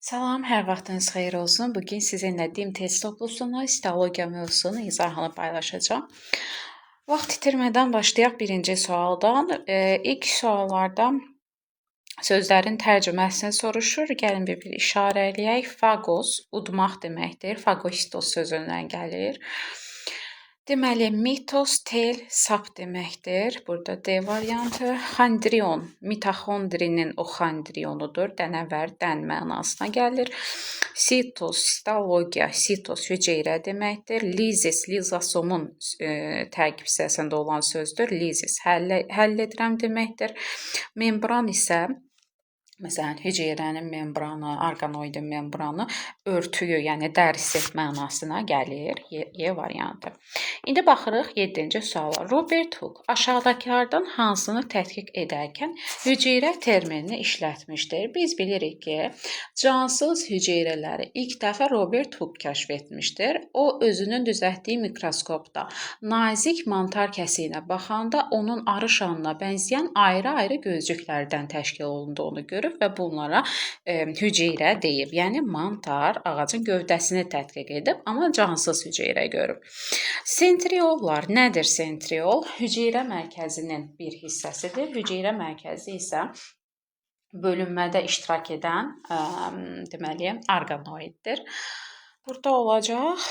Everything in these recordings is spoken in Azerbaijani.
Salam, hər vaxtınız xeyir olsun. Bugün sizinlə dim test toplusunu, histologiya mövzusunu izahını paylaşacağım. Vaxt itirmədən başlayaq birinci sualdan. İlk suallarda sözlərin tərcüməsini soruşur. Gəlin bir işarə eləyək. Phagos udmaq deməkdir. Phagostos sözündən gəlir. Deməli, mitos, tel, sap deməkdir. Burada D variantı. Xondrion, mitoxondrinin o xondrionudur. Dənəvər, dən mənasına gəlir. Sitos, histologiya, sitos hüceyrə deməkdir. Lizis, lizosomun təqib hissəsində olan sözdür. Lizis, həll edirəm deməkdir. Membran isə məsələn, hüceyrənin membranı, orqanoidin membranı örtüyü, yəni dərisi mənasına gəlir. Y variantı. İndi baxırıq 7-ci suala. Robert Hooke aşağıdakılardan hansını tədqiq edərkən hüceyrə terminini işlətmişdir? Biz bilirik ki, cansız hüceyrələri ilk dəfə Robert Hooke kəşf etmişdir. O özünün düzəltdiyi mikroskopda nazik mantar kəsiyinə baxanda onun arı şanına bənzəyən ayrı-ayrı gözcüklərdən təşkil olunduğunu görüb və bunlara hüceyrə deyib. Yəni mantar ağacın gövdəsini tədqiq edib, amma cansız hüceyrə görüb. Sentriollar nədir sentriol? Hüceyrə mərkəzinin bir hissəsidir. Hüceyrə mərkəzi isə bölünmədə iştirak edən deməli orqanoiddir. Burada olacaq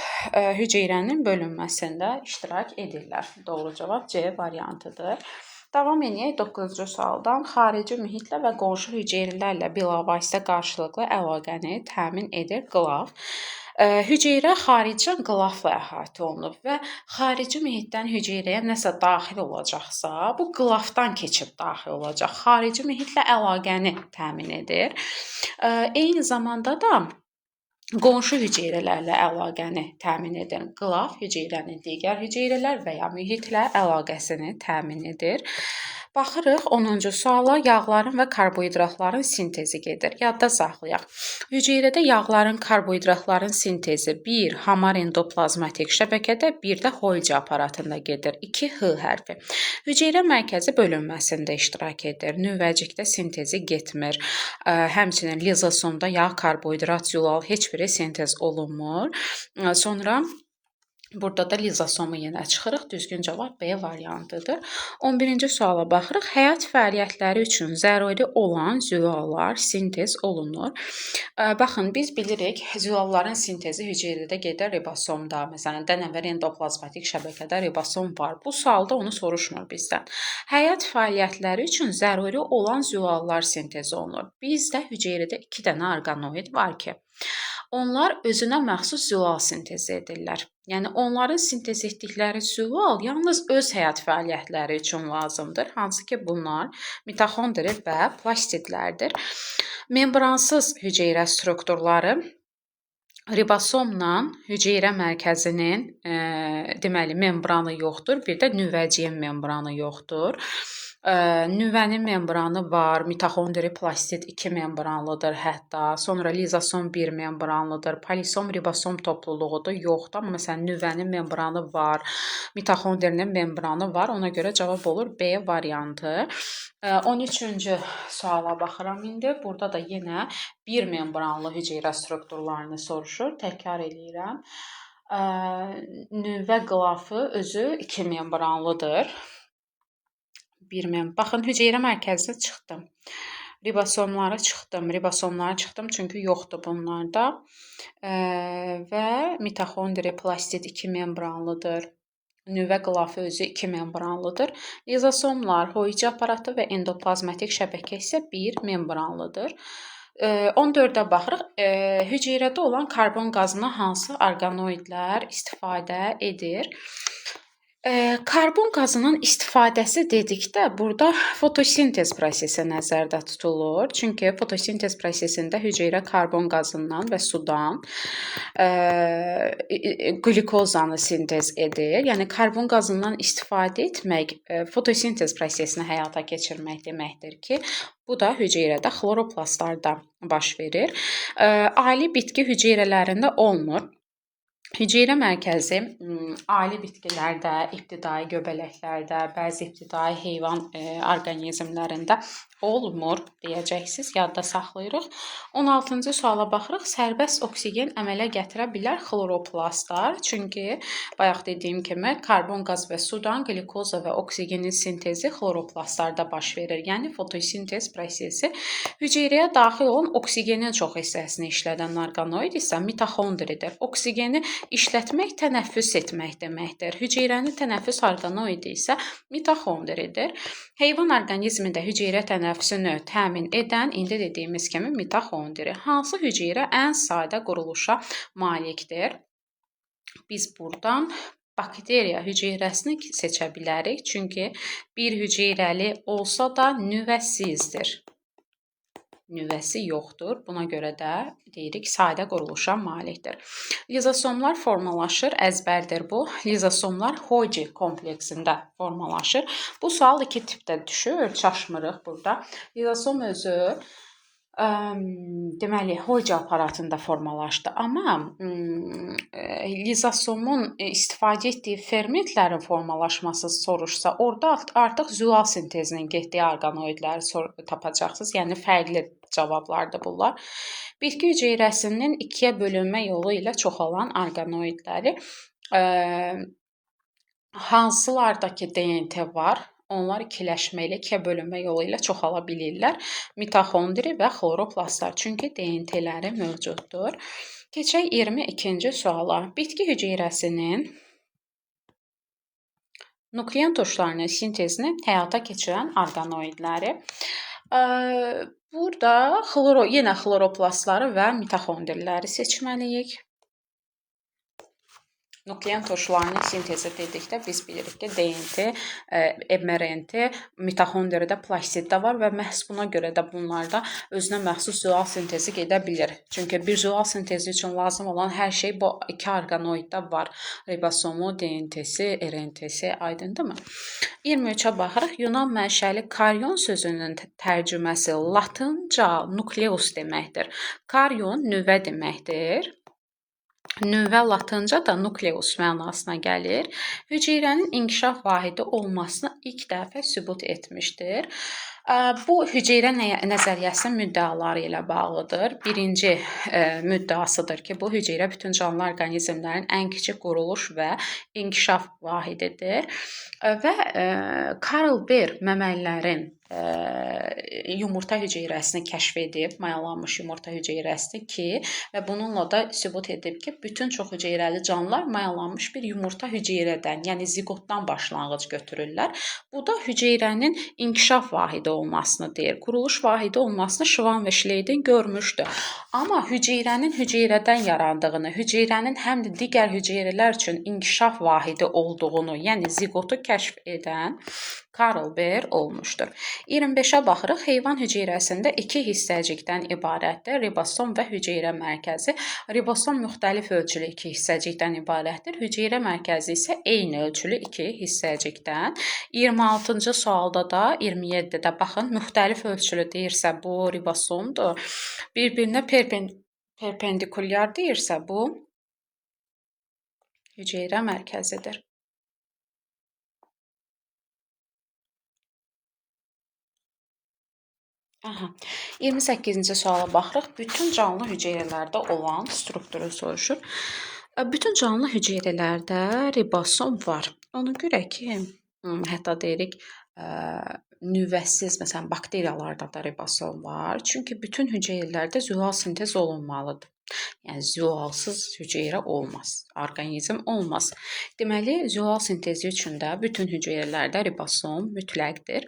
hüceyrənin bölünməsində iştirak edirlər. Doğru cavab C variantıdır. Davam edək 9-cu sualdan. Xarici mühitlə və qonşu hüceyrələrlə bilavasitə qarşılıqlı əlaqəni təmin edir qılaf. Hüceyrə xaricdən qılafla əhatə olunub və xarici mühitdən hüceyrəyə nəsə daxil olacaqsa, bu qılafdan keçib daxil olacaq. Xarici mühitlə əlaqəni təmin edir. Eyni zamanda da qonşu hüceyrələrlə əlaqəni təmin edir. Qılaf hüceyrənin digər hüceyrələr və ya mühitlə əlaqəsini təmin edir. Baxırıq 10-cu suala. Yağların və karbohidratların sintezi gedir. Yadda saxlayaq. Hüceyrədə yağların, karbohidratların sintezi 1 hamar endoplazmatik şəbəkədə, 1 də Golgi aparatında gedir. 2 H hərfi. Hüceyrə mərkəzi bölünməsində iştirak edir. Nüvəcikdə sintezi getmir. Həmçinin lizosomda yağ, karbohidrat, zülal heç biri sintez olunmur. Sonra burada da lizosomu yenə çıxırıq. Düzgün cavab B variantıdır. 11-ci suala baxırıq. Həyat fəaliyyətləri üçün zəruri olan zülallar sintez olunur. Baxın, biz bilirik, zülalların sintezi hüceyrədə gedir ribosomda. Məsələn, dənəvər endoplazmatik şəbəkədə ribosom var. Bu sualda onu soruşmur bizdən. Həyat fəaliyyətləri üçün zəruri olan zülallar sintez olunur. Bizdə hüceyrədə 2 dənə orqanoid var ki, onlar özünə məxsus zülal sintezi edirlər. Yəni, onların sintez etdikləri zülal yalnız öz həyat fəaliyyətləri üçün lazımdır. Hansı ki, bunlar mitoxondri və plastidlərdir. Membransız hüceyrə strukturları ribosomla hüceyrə mərkəzinin deməli membranı yoxdur, bir də nüvəciyin membranı yoxdur. Nüvənin membranı var, mitoxondri plastid 2 membranlıdır hətta, sonra lizosom 1 membranlıdır, polisom ribosom topluluğudur, yoxdur, amma məsələn nüvənin membranı var, mitoxondrinin membranı var, ona görə cavab olur B variantı. 13-cü suala baxıram indi. Burada da yenə bir membranlı hüceyrə strukturlarını soruşur. Təkrar eləyirəm. Nüvə qılafı özü 2 membranlıdır. Baxın, hüceyrə mərkəzinə çıxdım. Ribosomları çıxdım, çünki yoxdur bunlarda. Və mitoxondri plastid 2 membranlıdır. Nüvə qılafı özü 2 membranlıdır. Lizosomlar, Golgi aparatı və endoplazmatik şəbəkə isə 1 membranlıdır. 14-də baxırıq. Hüceyrədə olan karbon qazına hansı orqanoidlər istifadə edir? Karbon qazının istifadəsi dedikdə burada fotosintez prosesi nəzərdə tutulur. Çünki fotosintez prosesində hüceyrə karbon qazından və sudan qlikozanı sintez edir. Yəni karbon qazından istifadə etmək fotosintez prosesini həyata keçirmək deməkdir ki, bu da hüceyrədə xloroplastlarda baş verir. Ali bitki hüceyrələrində olmur. Hüceyrə mərkəzi ali bitkilərdə, ibtidai göbələklərdə, bəzi ibtidai heyvan orqanizmlərində olmur deyəcəksiniz, yadda saxlayırıq. 16-cı suala baxırıq. Sərbəst oksigen əmələ gətirə bilər xloroplastlar. Çünki bayaq dediyim kimi karbon qaz və sudan glikoza və oksigenin sintezi xloroplastlarda baş verir. Yəni fotosintez prosesi. Hüceyrəyə daxil olan oksigenin çox hissəsini işlədən orqanoid isə mitoxondridir. Oksigeni işlətmək tənəffüs etmək deməkdir. Hüceyrənin tənəffüs orqanoidi isə mitoxondridir. Heyvan orqanizmində hüceyrə tənəffüsünü təmin edən, indi dediyimiz kimi mitoxondri. Hansı hüceyrə ən sadə quruluşa malikdir? Biz buradan bakteriya hüceyrəsini seçə bilərik. Çünki bir hüceyrəli olsa da nüvəsizdir. Nüvəsi yoxdur. Buna görə də deyirik sadə quruluşa malikdir. Lizosomlar formalaşır, əzbərdir bu. Lizosomlar Hoji kompleksində formalaşır. Bu sual iki tipdə düşür, çaşmırıq burada. Lizosom özü deməli Hoji aparatında formalaşdı, amma lizosomun istifadə etdiyi fermentlərin formalaşması soruşsa, orada artıq züal sintezinin getdiyi orqanoidləri tapacaqsınız. Yəni fərqli cavablardır bunlar. Bitki hüceyrəsinin ikiyə bölünmə yolu ilə çoxalan orqanoidləri hansılardakı DNT var? Onlar ikiləşmə ilə, ikiyə bölünmə yolu ilə çoxala bilirlər. Mitoxondri və xloroplastlar. Çünki DNT-ləri mövcuddur. Keçək 22-ci suala. Bitki hüceyrəsinin nuklein turşlarının sintezini həyata keçirən orqanoidləri. Burada yenə xloroplastları və mitoxondriləri seçməliyik. Nuklein turşlarının sintezi dedikdə biz bilirik ki, DNT, mRNA, mitoxondridə plastiddə var və məhz buna görə də bunlarda özünə məxsus züal sintezi gedə bilir. Çünki bir züal sintezi üçün lazım olan hər şey bu iki orqanoiddə var. Ribosomu, DNT-si, RNT-si, aydındırmı? 23-ə baxırıq. Yunan mənşəli karyon sözünün tərcüməsi latınca nukleus deməkdir. Karyon nüvə deməkdir. Nüvə latınca da nukleus mənasına gəlir. Hüceyrənin inkişaf vahidi olmasını ilk dəfə sübut etmişdir. Bu hüceyrə nəzəriyyəsinin müddəaları ilə bağlıdır. Birinci müddəasıdır ki, bu hüceyrə bütün canlı orqanizmlərin ən kiçik quruluş və inkişaf vahididir. Və Karl Baer məməlilərin yumurta hüceyrəsini kəşf edib, mayalanmış yumurta hüceyrəsini ki, və bununla da sübut edib ki, bütün çox hüceyrəli canlılar mayalanmış bir yumurta hüceyrədən, yəni ziqotdan başlanğıc götürürlər. Bu da hüceyrənin inkişaf vahidi olmasını deyir. Quruluş vahidi olmasını Schwann və Schleiden görmüşdü. Amma hüceyrənin hüceyrədən yarandığını, hüceyrənin həm də digər hüceyrələr üçün inkişaf vahidi olduğunu, yəni ziqotu kəşf edən Karl Baer olmuşdur. 25-ə baxırıq. Heyvan hüceyrəsində iki hissəcikdən ibarətdir. Ribosom və hüceyrə mərkəzi. Ribosom müxtəlif ölçülü iki hissəcikdən ibarətdir. Hüceyrə mərkəzi isə eyni ölçülü iki hissəcikdən. 26-cı sualda da, 27-də baxın, müxtəlif ölçülü deyirsə bu ribosomdur. Bir-birinə perpendikulyar deyirsə bu hüceyrə mərkəzidir. Aha. 28-ci suala baxırıq. Bütün canlı hüceyrələrdə olan strukturu soruşur. Bütün canlı hüceyrələrdə ribosom var. Ona görə ki, hətta deyirik, nüvəsiz, məsələn, bakteriyalarda da ribosom var. Çünki bütün hüceyrələrdə züal sintez olunmalıdır. Yəni, züalsız hüceyrə olmaz, orqanizm olmaz. Deməli, züal sintezi üçün də bütün hüceyrələrdə ribosom mütləqdir.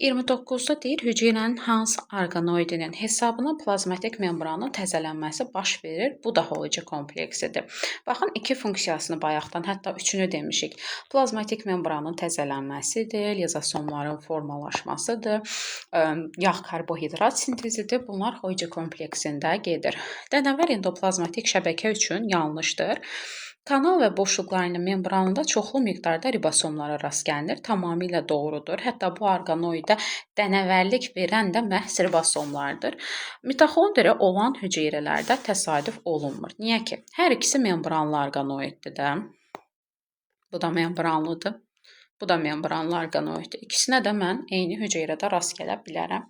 29-da deyir, hüceyrənin hansı orqanoidinin hesabına plazmatik membranın təzələnməsi baş verir. Bu da Hoji kompleksidir. Baxın, iki funksiyasını bayaqdan, hətta üçünü demişik. Plazmatik membranın təzələnməsidir, lizosomların formalaşmasıdır, yağ karbohidrat sintezidir. Bunlar Hoji kompleksində gedir. Dənəvər endoplazmatik şəbəkə üçün yanlışdır. Kanal və boşluqlarının membranında çoxlu miqdarda ribosomlara rast gəlinir. Tamamilə doğrudur. Hətta bu orqanoidə dənəvərlik verən də məhz ribosomlardır. Mitoxondri olan hüceyrələrdə təsadüf olunmur. Niyə ki? Hər ikisi membranlı orqanoiddir də. Bu da membranlıdır. Bu da membranlı orqanoiddir. İkisinə də mən eyni hüceyrədə rast gələ bilərəm.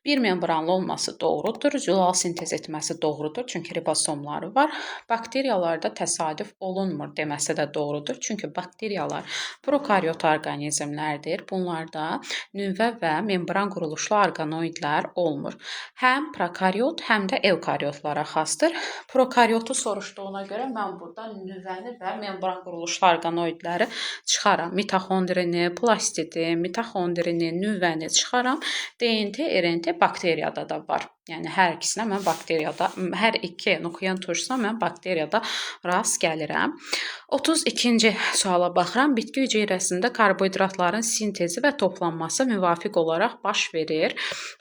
Bir membranlı olması doğrudur, zülal sintez etməsi doğrudur, çünki ribosomları var. Bakteriyalarda təsadüf olunmur deməsi də doğrudur, çünki bakteriyalar prokaryot orqanizmlərdir. Bunlarda nüvə və membran quruluşlu orqanoidlər olmur. Həm prokaryot, həm də evkaryotlara xasdır. Prokaryotu soruşduğuna görə mən burada nüvəni və membran quruluşlu orqanoidləri çıxaram. Mitoxondrini, plastidi, mitoxondrini, nüvəni çıxaram. DNT, RNT bakteriyada da var. Yəni hər ikisinə mən bakteriyada, hər iki nuklein turşusuna mən bakteriyada rast gəlirəm. 32-ci suala baxıram. Bitki hüceyrəsində karbohidratların sintezi və toplanması müvafiq olaraq baş verir.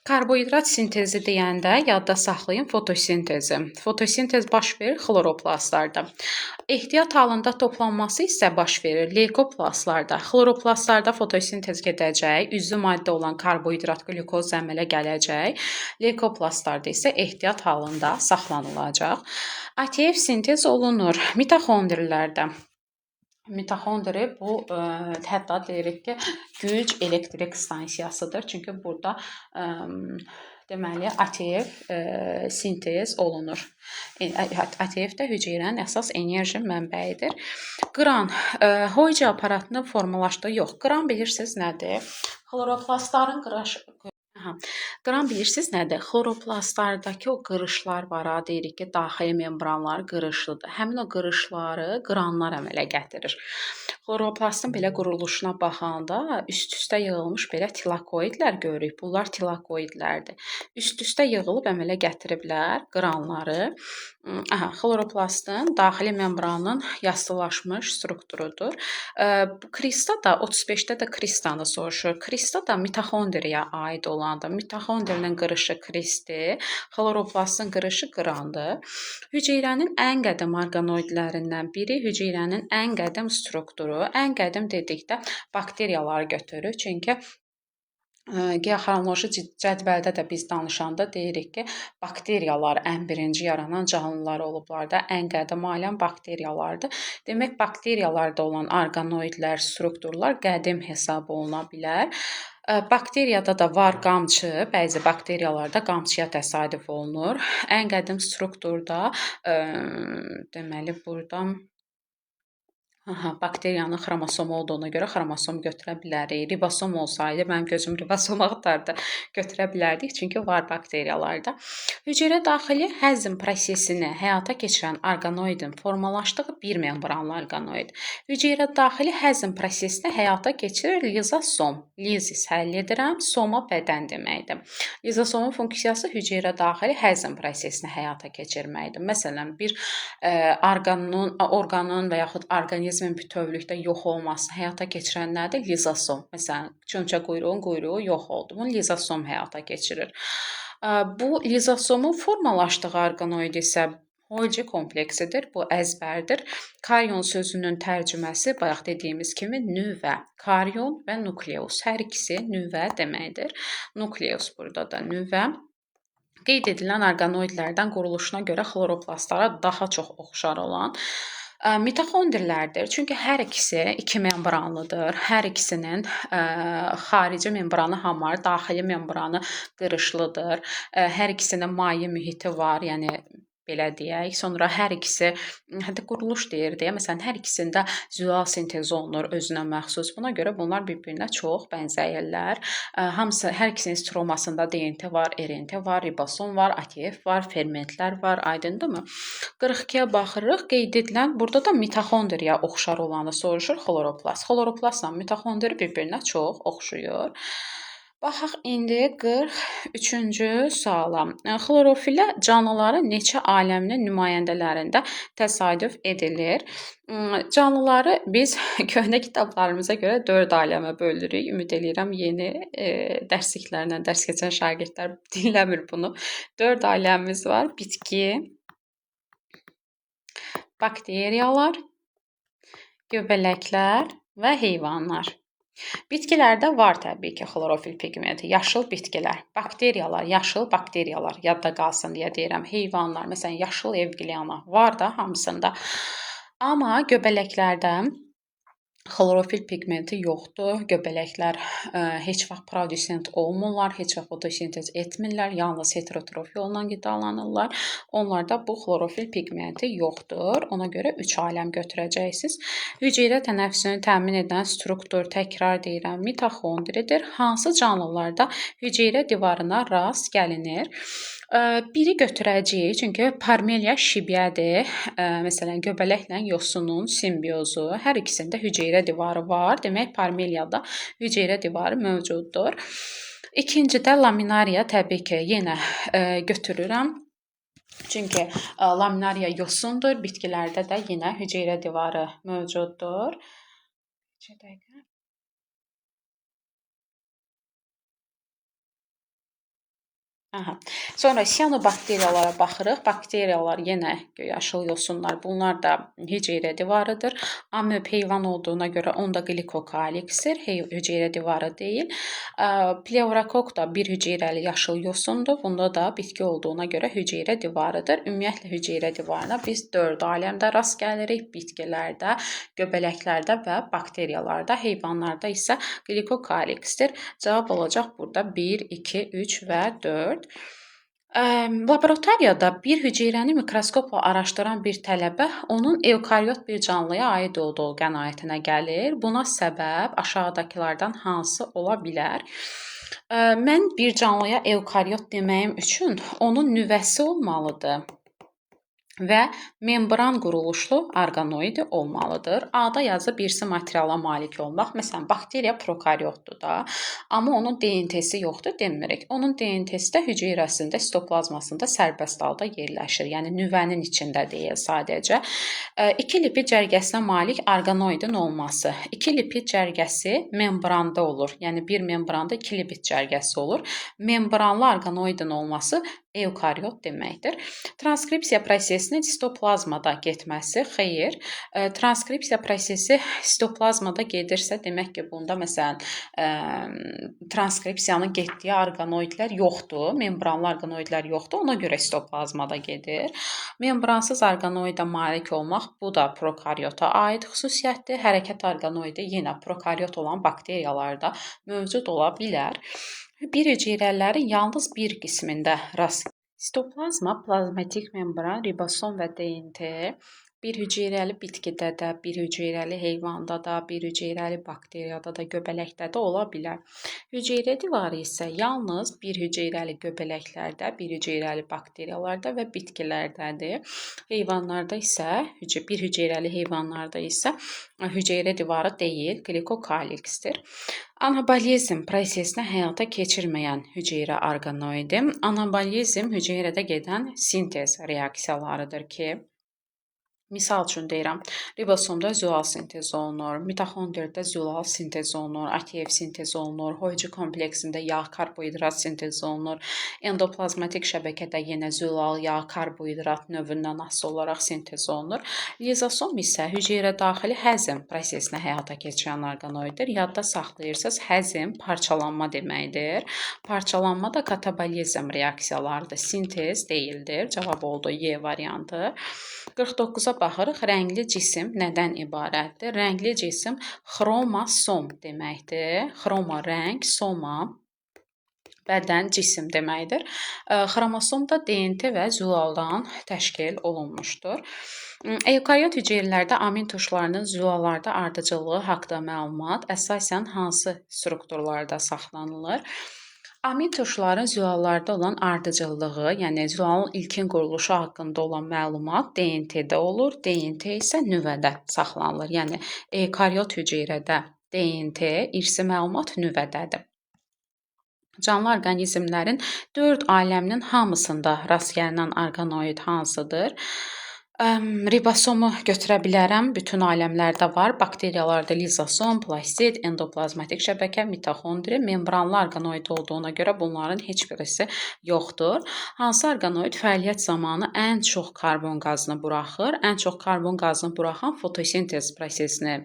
Karbohidrat sintezi deyəndə yadda saxlayın fotosintezi. Fotosintez baş verir xloroplastlarda. Ehtiyat halında toplanması isə baş verir leykoplastlarda. Xloroplastlarda fotosintez gedəcək, üzvü maddə olan karbohidrat, qlükoz əmələ gələcək. Leykoplastlarda isə ehtiyat halında saxlanılacaq. ATF sintez olunur mitoxondrilərdə. Mitoxondri bu hətta deyirik ki, güc elektrik stansiyasıdır. Çünki burada deməli ATF sintez olunur. ATF də hüceyrənin əsas enerji mənbəyidir. Qran Hoyce aparatını formalaşdığı yox. Qran bilirsiniz nədir? Xloroplastların Qran bilirsiniz nədir? Xloroplastlardakı o qırışlar var, deyirik ki, daxili membranları qırışlıdır. Həmin o qırışları qranlar əmələ gətirir. Xloroplastın belə quruluşuna baxanda üst-üstə yığılmış belə tilakoidlər görürük. Bunlar tilakoidlərdir. Üst-üstə yığılıb əmələ gətiriblər qranları. Xloroplastın daxili membranın yastılaşmış strukturudur. Bu krista da 35-də də kristanı soruşur. Krista da mitoxondriya aid olandır. Mitoxondrinin qırışı kristi, xloroplastın qırışı qrandır. Hüceyrənin ən qədim orqanoidlərindən biri, hüceyrənin ən qədim strukturu. Ən qədim dedikdə bakteriyaları götürürük. Çünki geoxronoloji cədvəldə də biz danışanda deyirik ki, bakteriyalar ən birinci yaranan canlılar olublar da, ən qədim aləm bakteriyalardır. Demək, bakteriyalarda olan orqanoidlər, strukturlar qədim hesab oluna bilər. Bakteriyada da var qamçı, bəzi bakteriyalarda qamçıya təsadüf olunur. Ən qədim strukturda deməli burada bakteriyanın xromosomu olduğuna görə xromosom götürə bilərik. Ribosom olsaydı, mənim gözüm ribosom axtardı, götürə bilərdik, çünki var bakteriyalarda. Hüceyrə daxili həzm prosesini həyata keçirən orqanoidin formalaşdığı bir membranlı orqanoid. Hüceyrə daxili həzm prosesini həyata keçirir lizosom. Lizis həll edirəm, soma bədən deməkdir. Lizosomun funksiyası hüceyrə daxili həzm prosesini həyata keçirməkdir. Məsələn, bir orqanın və yaxud orqanizmin bütövlükdə yox olmasını həyata keçirən nədir? Lizosom. Məsələn, çömçə quyruğun quyruğu yox oldu. Bunu lizosom həyata keçirir. Bu lizosomun formalaşdığı orqanoid isə Golgi kompleksidir. Bu əzbərdir. Karyon sözünün tərcüməsi bayaq dediyimiz kimi nüvə. Karyon və nukleus. Hər ikisi nüvə deməkdir. Nukleus burada da nüvə. Qeyd edilən orqanoidlərdən quruluşuna görə xloroplastlara daha çox oxşar olan mitoxondrilərdir. Çünki hər ikisi iki membranlıdır. Hər ikisinin xarici membranı hamar, daxili membranı qırışlıdır. Hər ikisinin maye mühiti var, yəni belə deyək. Sonra hər ikisi, hətta quruluş deyir deyə, məsələn, hər ikisində zülal sintezi olunur, özünə məxsus. Buna görə bunlar bir-birinə çox bənzəyirlər. Hamısı, hər ikisinin stromasında DNT var, RNT var, ribosom var, ATF var, fermentlər var, aydındırmı? 42-yə baxırıq, qeyd edilən, burada da mitoxondriya oxşar olanı soruşur xloroplast. Xloroplastla mitoxondri bir-birinə çox oxşuyur. Baxaq indi 43-cü suala. Xlorofilə canlıların neçə aləminin nümayəndələrində təsadüf edilir? Canlıları biz köhnə kitablarımıza görə 4 aləmə bölürük. Ümid edirəm yeni dərsliklərlə dərs keçən şagirdlər dinləmir bunu. 4 aləmimiz var. Bitki, bakteriyalar, göbələklər və heyvanlar. Bitkilərdə var təbii ki, xlorofil pigmenti, yaşıl bitkilər, bakteriyalar, yaşıl bakteriyalar, yadda qalsın deyə deyirəm, heyvanlar, məsələn, yaşıl evqliana var da hamısında. Amma göbələklərdə xlorofil pigmenti yoxdur. Göbələklər heç vaxt prodüsent olmurlar, heç vaxt fotosintez etmirlər, yalnız heterotrof yolla qidalanırlar. Onlarda bu xlorofil pigmenti yoxdur. Ona görə 3 aləm götürəcəksiniz. Hüceyrə tənəffüsünü təmin edən struktur, təkrar deyirəm, mitoxondridir. Hansı canlılarda hüceyrə divarına rast gəlinir? Biri götürəcəyik, çünki parmeliya şibyədir. Məsələn, göbələklə yosunun simbiozu. Hər ikisində hüceyrə divarı var. Demək, parmeliyada hüceyrə divarı mövcuddur. İkincidə laminariya təbii ki, yenə götürürəm. Çünki laminariya yosundur. Bitkilərdə də yenə hüceyrə divarı mövcuddur. Bir dəqiqə. Aha. Sonra siyanobakteriyalara baxırıq. Bakteriyalar yenə yaşıl yosunlar. Bunlar da hüceyrə divarıdır. Amöb heyvan olduğuna görə onda glikokaliksdir. Hüceyrə divarı deyil. Plevrakok da bir hüceyrəli yaşıl yosundur. Bunda da bitki olduğuna görə hüceyrə divarıdır. Ümumiyyətlə hüceyrə divarına biz 4 aləmdə rast gəlirik. Bitkilərdə, göbələklərdə və bakteriyalarda. Heyvanlarda isə glikokaliksdir. Cavab olacaq burada 1, 2, 3 və 4. Laboratoriyada bir hüceyrəni mikroskopla araşdıran bir tələbə onun evkaryot bir canlıya aid olduğu qənaətinə gəlir. Buna səbəb aşağıdakılardan hansı ola bilər? Mən bir canlıya evkaryot deməyim üçün onun nüvəsi olmalıdır və membran quruluşlu orqanoidi olmalıdır. A-da yazıb birisi materiala malik olmaq. Məsələn, bakteriya prokaryotdur da, amma onun DNT-si yoxdur demirik. Onun DNT-si də hüceyrəsində, sitoplazmasında sərbəst halda yerləşir. Yəni nüvənin içində deyil sadəcə. 2 lipid cərgəsinə malik orqanoidin olması. 2 lipid cərgəsi membranda olur. Yəni bir membranda 2 lipid cərgəsi olur. Membranlı orqanoidin olması evkaryot deməkdir. Transkripsiya prosesinin sitoplazmada getməsi, xeyr. Transkripsiya prosesi sitoplazmada gedirsə, demək ki, bunda məsələn transkripsiyanın getdiyi orqanoidlər yoxdur, membranlı orqanoidlər yoxdur, ona görə sitoplazmada gedir. Membransız orqanoida malik olmaq, bu da prokaryota aid xüsusiyyətdir. Hərəkət orqanoidi yenə prokaryot olan bakteriyalarda mövcud ola bilər. Bir hüceyrələrin yalnız bir qismində rast. Sitoplazma, plazmatik membran, ribosom və DNT bir hüceyrəli bitkidə də, bir hüceyrəli heyvanda da, bir hüceyrəli bakteriyada da, göbələkdə də ola bilər. Hüceyrə divarı isə yalnız bir hüceyrəli göbələklərdə, bir hüceyrəli bakteriyalarda və bitkilərdədir. Heyvanlarda isə, bir hüceyrəli heyvanlarda isə hüceyrə divarı deyil, glikokaliksdir. Anabolizm prosesini həyata keçirməyən hüceyrə orqanoidi. Anabolizm hüceyrədə gedən sintez reaksiyalarıdır ki, misal üçün deyirəm, ribosomda züal sintez olunur, mitoxondriyada zülal sintez olunur, ATF sintez olunur, Golgi kompleksində yağ karbohidrat sintez olunur, endoplazmatik şəbəkədə yenə zülal yağ karbohidrat növündən asılı olaraq sintez olunur. Lizosom isə hüceyrə daxili həzm prosesini həyata keçirən orqanoiddir. Yadda saxlayırsınız, həzm parçalanma deməkdir. Parçalanma da katabolizm reaksiyalarıdır, sintez deyildir. Cavab oldu Y variantı. 49-a baxırıq. Rəngli cisim nədən ibarətdir? Rəngli cisim xromosom deməkdir. Xroma rəng, soma bədən, cisim deməkdir. Xromosom da DNT və zülaldan təşkil olunmuşdur. Evkaryot hüceyrələrdə amin tuşlarının zülallarda ardıcıllığı haqqında məlumat əsasən hansı strukturlarda saxlanılır? Amin tuşların zülallarda olan ardıcıllığı, yəni zülalın ilkin quruluşu haqqında olan məlumat DNT-də olur. DNT isə nüvədə saxlanılır. Yəni evkaryot hüceyrədə DNT, irsi məlumat nüvədədir. Canlı orqanizmlərin 4 aləminin hamısında rast gəlinən orqanoid hansıdır? Ribosomu götürə bilərəm. Bütün aləmlərdə var. Bakteriyalarda lizosom, plazid, endoplazmatik şəbəkə, mitoxondri, membranlı orqanoid olduğuna görə bunların heç birisi yoxdur. Hansı orqanoid fəaliyyət zamanı ən çox karbon qazını buraxır? Ən çox karbon qazını buraxan fotosintez prosesini,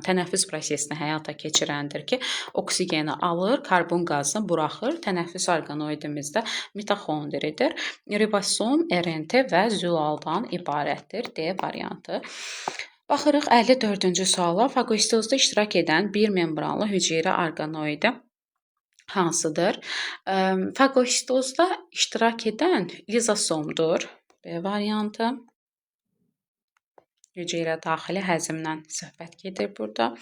tənəffüs prosesini həyata keçirəndir ki, oksigeni alır, karbon qazını buraxır. Tənəffüs orqanoidimiz də mitoxondridir. Ribosom, RNT və zülaldan ibarətdir. D variantı. Baxırıq 54-cü suala. Fagositozda iştirak edən bir membranlı hüceyrə orqanoidi hansıdır? Fagositozda iştirak edən lizosomdur. B variantı. Hüceyrə daxili həzmdən söhbət gedir burada.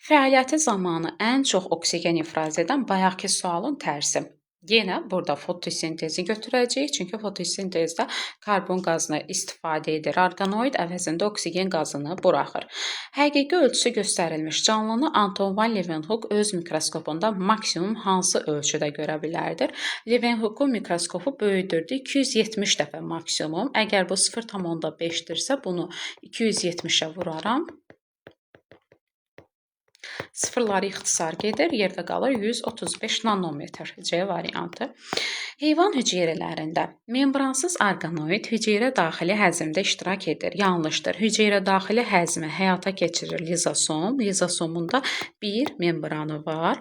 Fəaliyyəti zamanı ən çox oksigen ifraz edən bayaqki sualın tərsi. Yenə burada fotosintezi götürəcəyik, çünki fotosintezdə karbon qazını istifadə edir. Orqanoid əvəzində oksigen qazını buraxır. Həqiqi ölçüsü göstərilmiş canlını Anton van Leeuwenhoek öz mikroskopunda maksimum hansı ölçüdə görə bilərdir? Leeuwenhoekun mikroskopu böyüdürdü 270 dəfə maksimum. Əgər bu 0,5-dirsə, bunu 270-ə vuraram. Sıfırları ixtisar gedir, yerdə qalır 135 nanometr. C variantı. Heyvan hüceyrələrində membransız orqanoid hüceyrə daxili həzmdə iştirak edir. Yanlışdır. Hüceyrə daxili həzmi həyata keçirir lizosom. Lizosomunda bir membranı var.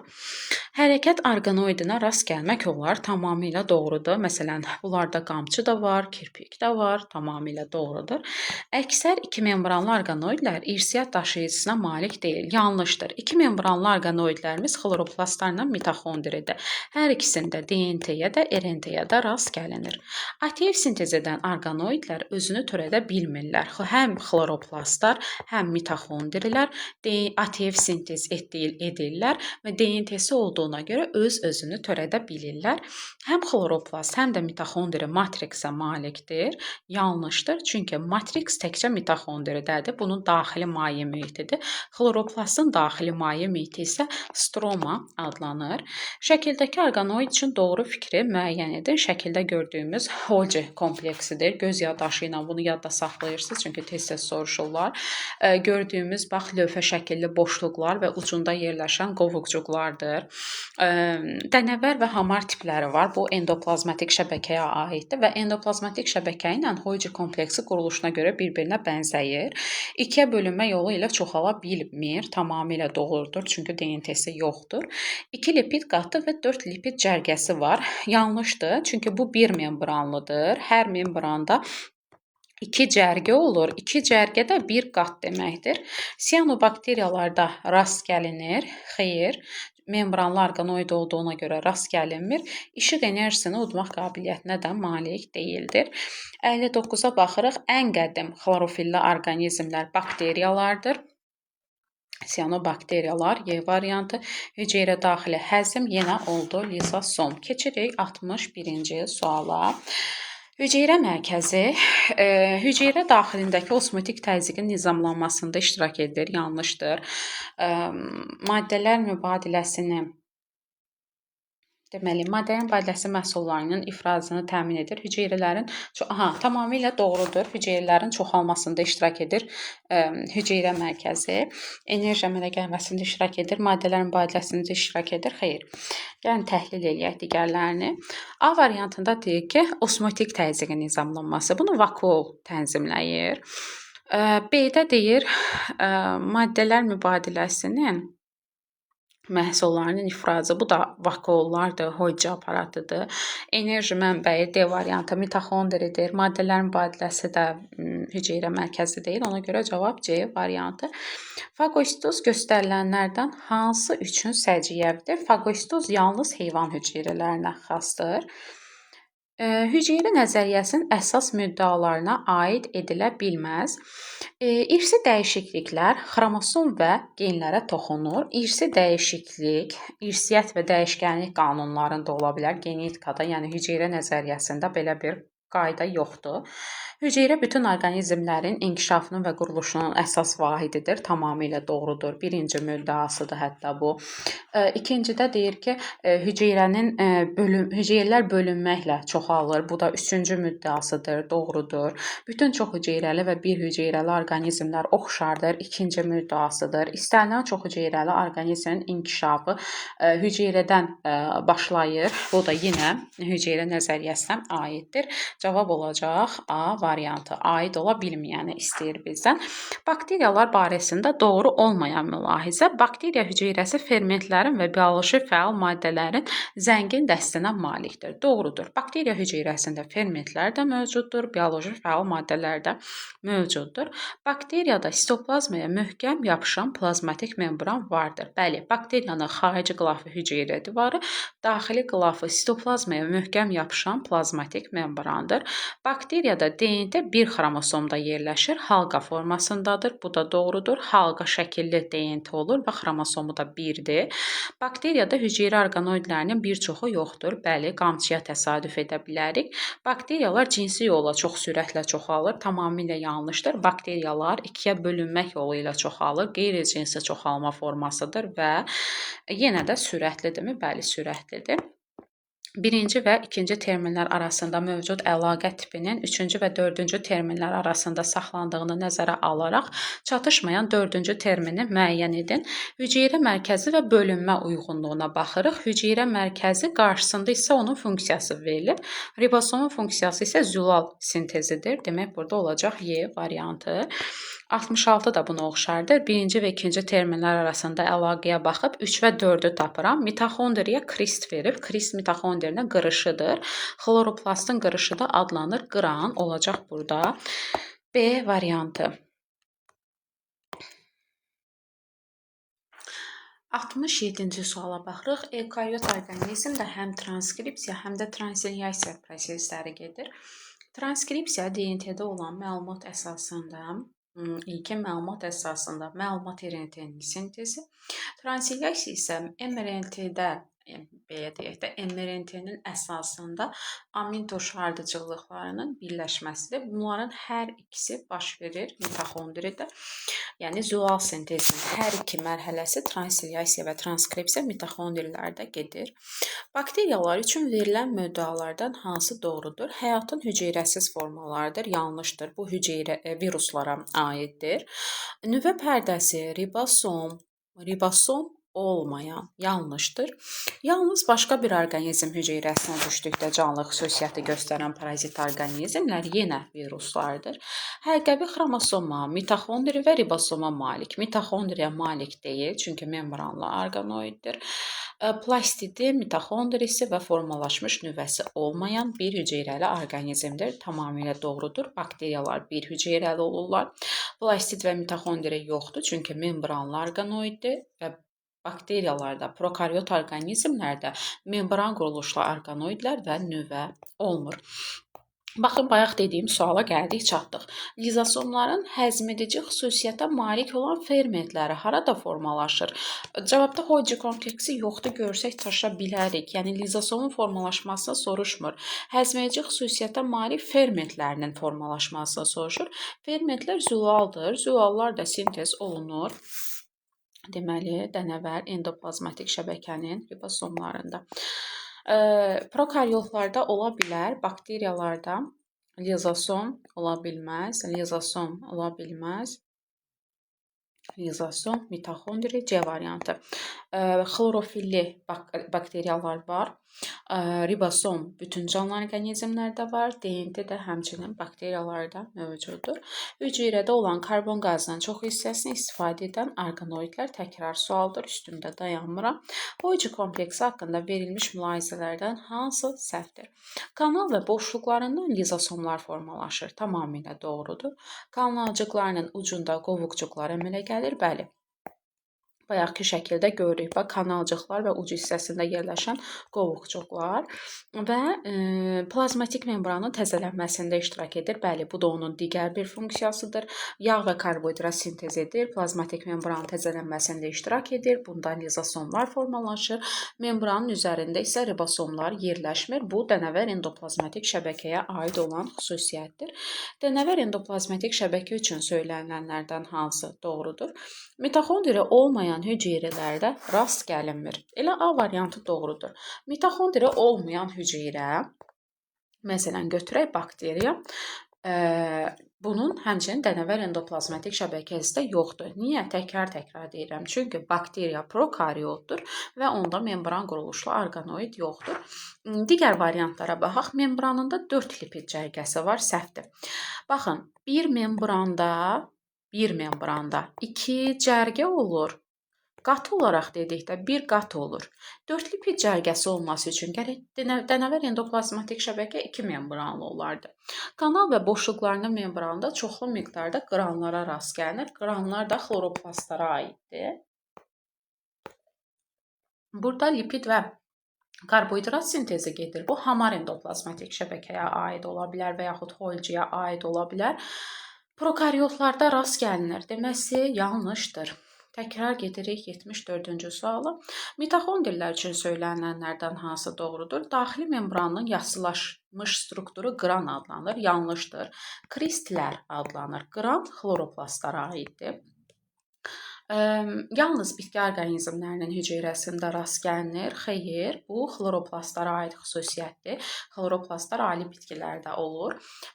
Hərəkət orqanoidinə rast gəlmək olar. Tamamilə doğrudur. Məsələn, bunlarda qamçı da var, kirpik də var. Tamamilə doğrudur. Əksər iki membranlı orqanoidlər irsiyyat daşıyıcısına malik deyil. Yanlışdır. İki membranlı orqanoidlərimiz xloroplastlarla mitoxondridir. Hər ikisində DNT-yə də, RNT-yə də rast gəlinir. ATF sintez edən orqanoidlər özünü törədə bilmirlər. Həm xloroplastlar, həm mitoxondrilər ATF sintez edirlər və DNT-si olduğuna görə öz-özünü törədə bilirlər. Həm xloroplast, həm də mitoxondri matriksə malikdir. Yanlışdır, çünki matriks təkcə mitoxondridədir. Bunun daxili maye mühitidir. Xloroplastın daxili maye mühiti isə stroma adlanır. Şəkildəki orqanoid üçün doğru fikri müəyyən edin. Şəkildə gördüyümüz Golgi kompleksidir. Göz yaddaşı ilə bunu yadda saxlayırsınız, çünki tez-tez soruşurlar. Gördüyümüz bax lövhə şəkilli boşluqlar və ucunda yerləşən qovuqcuqlardır. Dənəvər və hamar tipləri var. Bu endoplazmatik şəbəkəyə aiddir və endoplazmatik şəbəkə ilə Golgi kompleksi quruluşuna görə bir-birinə bənzəyir. İkiyə bölünmə yolu ilə çoxala bilmir. Tamamilə doğrudur, çünki DNT-si yoxdur. 2 lipid qatı və 4 lipid cərgəsi var. Yanlışdır, çünki bu bir membranlıdır. Hər membranda 2 cərgə olur. 2 cərgə də bir qat deməkdir. Siyanobakteriyalarda rast gəlinir. Xeyr, membranlı orqanoid olduğuna görə rast gəlinmir. İşıq enerjisini udmaq qabiliyyətinə də malik deyildir. 59-a baxırıq. Ən qədim xlorofilli orqanizmlər bakteriyalardır. Siyanobakteriyalar, Y variantı. Hüceyrə daxili həzm yenə oldu lizosom. Keçirik 61-ci suala. Hüceyrə mərkəzi hüceyrə daxilindəki osmotik təzyiqin nizamlanmasında iştirak edir. Yanlışdır. Maddələr mübadiləsini Deməli, maddələrin mübadiləsi məhsullarının ifrazını təmin edir. Hüceyrələrin tamamilə doğrudur. Hüceyrələrin çoxalmasında iştirak edir. Hüceyrə mərkəzi enerji əmələ gəlməsində iştirak edir. Maddələrin mübadiləsində iştirak edir. Xeyr. Yəni təhlil eləyək digərlərini. A variantında deyir ki, osmotik təzyiqin nizamlanması. Bunu vakuol tənzimləyir. B-də deyir, maddələr mübadiləsinin məhsullarının ifrazı, bu da vakuollardır, Golgi aparatıdır. Enerji mənbəyi D variantı mitoxondridir. Maddələrin mübadiləsi də hüceyrə mərkəzi deyil. Ona görə cavab C variantı. Fagositoz göstərilənlərdən hansı üçün səciyyəvidir? Fagositoz yalnız heyvan hüceyrələrinə xasdır. Hüceyrə nəzəriyyəsinin əsas müddəalarına aid edilə bilməz. İrsi dəyişikliklər xromosom və genlərə toxunur. İrsi dəyişiklik, irsiyyət və dəyişkənlik qanunlarında ola bilər genetikada, yəni hüceyrə nəzəriyyəsində belə bir qayda yoxdur. Hüceyrə bütün orqanizmlərin inkişafının və quruluşunun əsas vahididir. Tamamilə doğrudur. Birinci müddəasıdır hətta bu. İkincidə deyir ki, hüceyrələr bölünməklə çoxalır. Bu da üçüncü müddəasıdır. Doğrudur. Bütün çox hüceyrəli və bir hüceyrəli orqanizmlər oxşardır. İkinci müddəasıdır. İstənilən çox hüceyrəli orqanizmin inkişafı hüceyrədən başlayır. Bu da yenə hüceyrə nəzəriyyəsinə aiddir. Cavab olacaq A variantı. Aid ola bilməyəni istəyir bizdən. Bakteriyalar barəsində doğru olmayan mülahizə: bakteriya hüceyrəsi fermentlərin və bioloji fəal maddələrin zəngin dəstinə malikdir. Doğrudur. Bakteriya hüceyrəsində fermentlər də mövcuddur, bioloji fəal maddələr də mövcuddur. Bakteriyada sitoplazmaya möhkəm yapışan plazmatik membran vardır. Bəli, bakteriyanın xarici qılafı hüceyrə divarı, daxili qılafı sitoplazmaya möhkəm yapışan plazmatik membrandır. Bakteriyada DNT bir xromosomda yerləşir, halqa formasındadır. Bu da doğrudur. Halqa şəkilli DNT olur və xromosomu da 1-dir. Bakteriyada hüceyrə orqanoidlərinin bir çoxu yoxdur. Bəli, qamçıya təsadüf edə bilərik. Bakteriyalar cinsi yolla çox sürətlə çoxalır. Tamamilə yanlışdır. Bakteriyalar ikiyə bölünmək yolu ilə çoxalır. Qeyri-cinsi çoxalma formasıdır və yenə də sürətlidirmi? Bəli, sürətlidir. Birinci və ikinci terminlər arasında mövcud əlaqə tipinin üçüncü və dördüncü terminlər arasında saxlandığını nəzərə alaraq çatışmayan dördüncü termini müəyyən edin. Hüceyrə mərkəzi və bölünmə uyğunluğuna baxırıq. Hüceyrə mərkəzi qarşısında isə onun funksiyası verilir. Ribosomun funksiyası isə zülal sintezidir. Demək, burada olacaq Y variantı. 66 da buna oxşardır. Birinci və ikinci terminlər arasında əlaqəyə baxıb 3 və 4-ü tapıram. Mitoxondriya krist verib. Krist mitoxondrinin qırışıdır. Xloroplastın qırışı da adlanır qıran. Olacaq burada B variantı. 67-ci suala baxırıq. Eukaryot orqanizmdə həm transkripsiya, həm də transliyasiya prosesləri gedir. Transkripsiya DNT-də olan məlumat əsasında ilkin məlumat əsasında məlumat RNT-nin sintezi, transliyasiya isə mRNT-də belə deyək də, mRNT-nin əsasında amin toşardıcılıqlarının birləşməsidir. Bunların hər ikisi baş verir mitoxondridə. Yəni zülal sintezinin hər iki mərhələsi transliyasiya və transkripsiya mitoxondrilərdə gedir. Bakteriyalar üçün verilən müddəalardan hansı doğrudur? Həyatın hüceyrəsiz formalarıdır. Yanlışdır. Bu viruslara aiddir. Nüvə pərdəsi, ribosom olmayan, yanlışdır. Yalnız başqa bir orqanizm hüceyrəsinə düşdükdə canlı xüsusiyyəti göstərən parazit orqanizmlər yenə viruslardır. Həlqəvi xromosoma, mitoxondri və ribosoma malik. Mitoxondriya malik deyil, çünki membranlı orqanoiddir. Plastidi, mitoxondrisi və formalaşmış nüvəsi olmayan bir hüceyrəli orqanizmdir. Tamamilə doğrudur. Bakteriyalar bir hüceyrəli olurlar. Plastid və mitoxondri yoxdur, çünki membranlı orqanoiddir və bakteriyalarda, prokaryot orqanizmlərdə membran quruluşlu orqanoidlər və nüvə olmur. Baxın, bayaq dediyim suala gəldik, çatdıq. Lizosomların həzmedici xüsusiyyətə malik olan fermentləri harada formalaşır? Cavabda Golgi kompleksi yoxdur, görsək çaşa bilərik. Yəni, lizosomun formalaşmasını soruşmur. Həzmedici xüsusiyyətə malik fermentlərinin formalaşmasını soruşur. Fermentlər zülaldır. Zülallar da sintez olunur. Deməli, dənəvər endoplazmatik şəbəkənin ribosomlarında. Prokaryotlarda ola bilər, bakteriyalarda lizosom ola bilməz, lizosom, mitoxondri, C variantı. Xlorofilli bakteriyalar var. Ribosom bütün canlı orqanizmlərdə var. DNT də həmçinin bakteriyalarda mövcuddur. Hüceyrədə olan karbon qazının çox hissəsini istifadə edən orqanoidlər təkrar sualdır. Üstündə dayanmıram. Golgi kompleksi haqqında verilmiş mülahizələrdən hansı səhvdir? Kanal və boşluqlarından lizosomlar formalaşır. Tamamilə doğrudur. Kanalcıqlarının ucunda qovuqcuqlar əmələ gəlir. Bəli. Bayaqki şəkildə görürük. Bax, kanalcıqlar və ucu hissəsində yerləşən qovuqcuqlar və plazmatik membranın təzələnməsində iştirak edir. Bəli, bu da onun digər bir funksiyasıdır. Yağ və karbohidrat sintez edir. Plazmatik membranın təzələnməsində iştirak edir. Bunda lizosomlar formalaşır. Membranın üzərində isə ribosomlar yerləşmir. Bu, dənəvər endoplazmatik şəbəkəyə aid olan xüsusiyyətdir. Dənəvər endoplazmatik şəbəkə üçün söylənilənlərdən hansı doğrudur? Mitoxondri olmayan hüceyrələrdə rast gəlinmir. Elə A variantı doğrudur. Mitoxondri olmayan hüceyrə, məsələn, götürək bakteriya, bunun həmçinin dənəvər endoplazmatik şəbəkəsi də yoxdur. Niyə? Təkrar deyirəm. Çünki bakteriya prokaryotdur və onda membran quruluşlu orqanoid yoxdur. Digər variantlara baxaq. Membranında 4 lipid cərgəsi var, səhvdir. Baxın, bir membranda bir membranda 2 cərgə olur. Qatı olaraq dedikdə bir qat olur. 4 lipid cərgəsi olması üçün gərək dənəvər endoplazmatik şəbəkə 2 membranlı olardı. Kanal və boşluqlarının membranında çoxlu miqdarda qranlara rast gəlinir. Qranlar da xloroplastlara aiddir. Burada lipid və karbohidrat sintezi gedir. Bu hamar endoplazmatik şəbəkəyə aid ola bilər və yaxud Golgiyə aid ola bilər. Prokaryotlarda rast gəlinir. Deməsi yanlışdır. Təkrar gedirik 74-cü suala. Mitoxondrilər üçün söylənənlərdən hansı doğrudur? Daxili membranın yassılaşmış strukturu qran adlanır. Yanlışdır. Kristlər adlanır. Qran xloroplastlara aiddir. Yalnız bitki orqanizmlərinin hüceyrəsində rast gəlinir. Xeyr, bu xloroplastlara aid xüsusiyyətdir. Xloroplastlar ali bitkilərdə olur.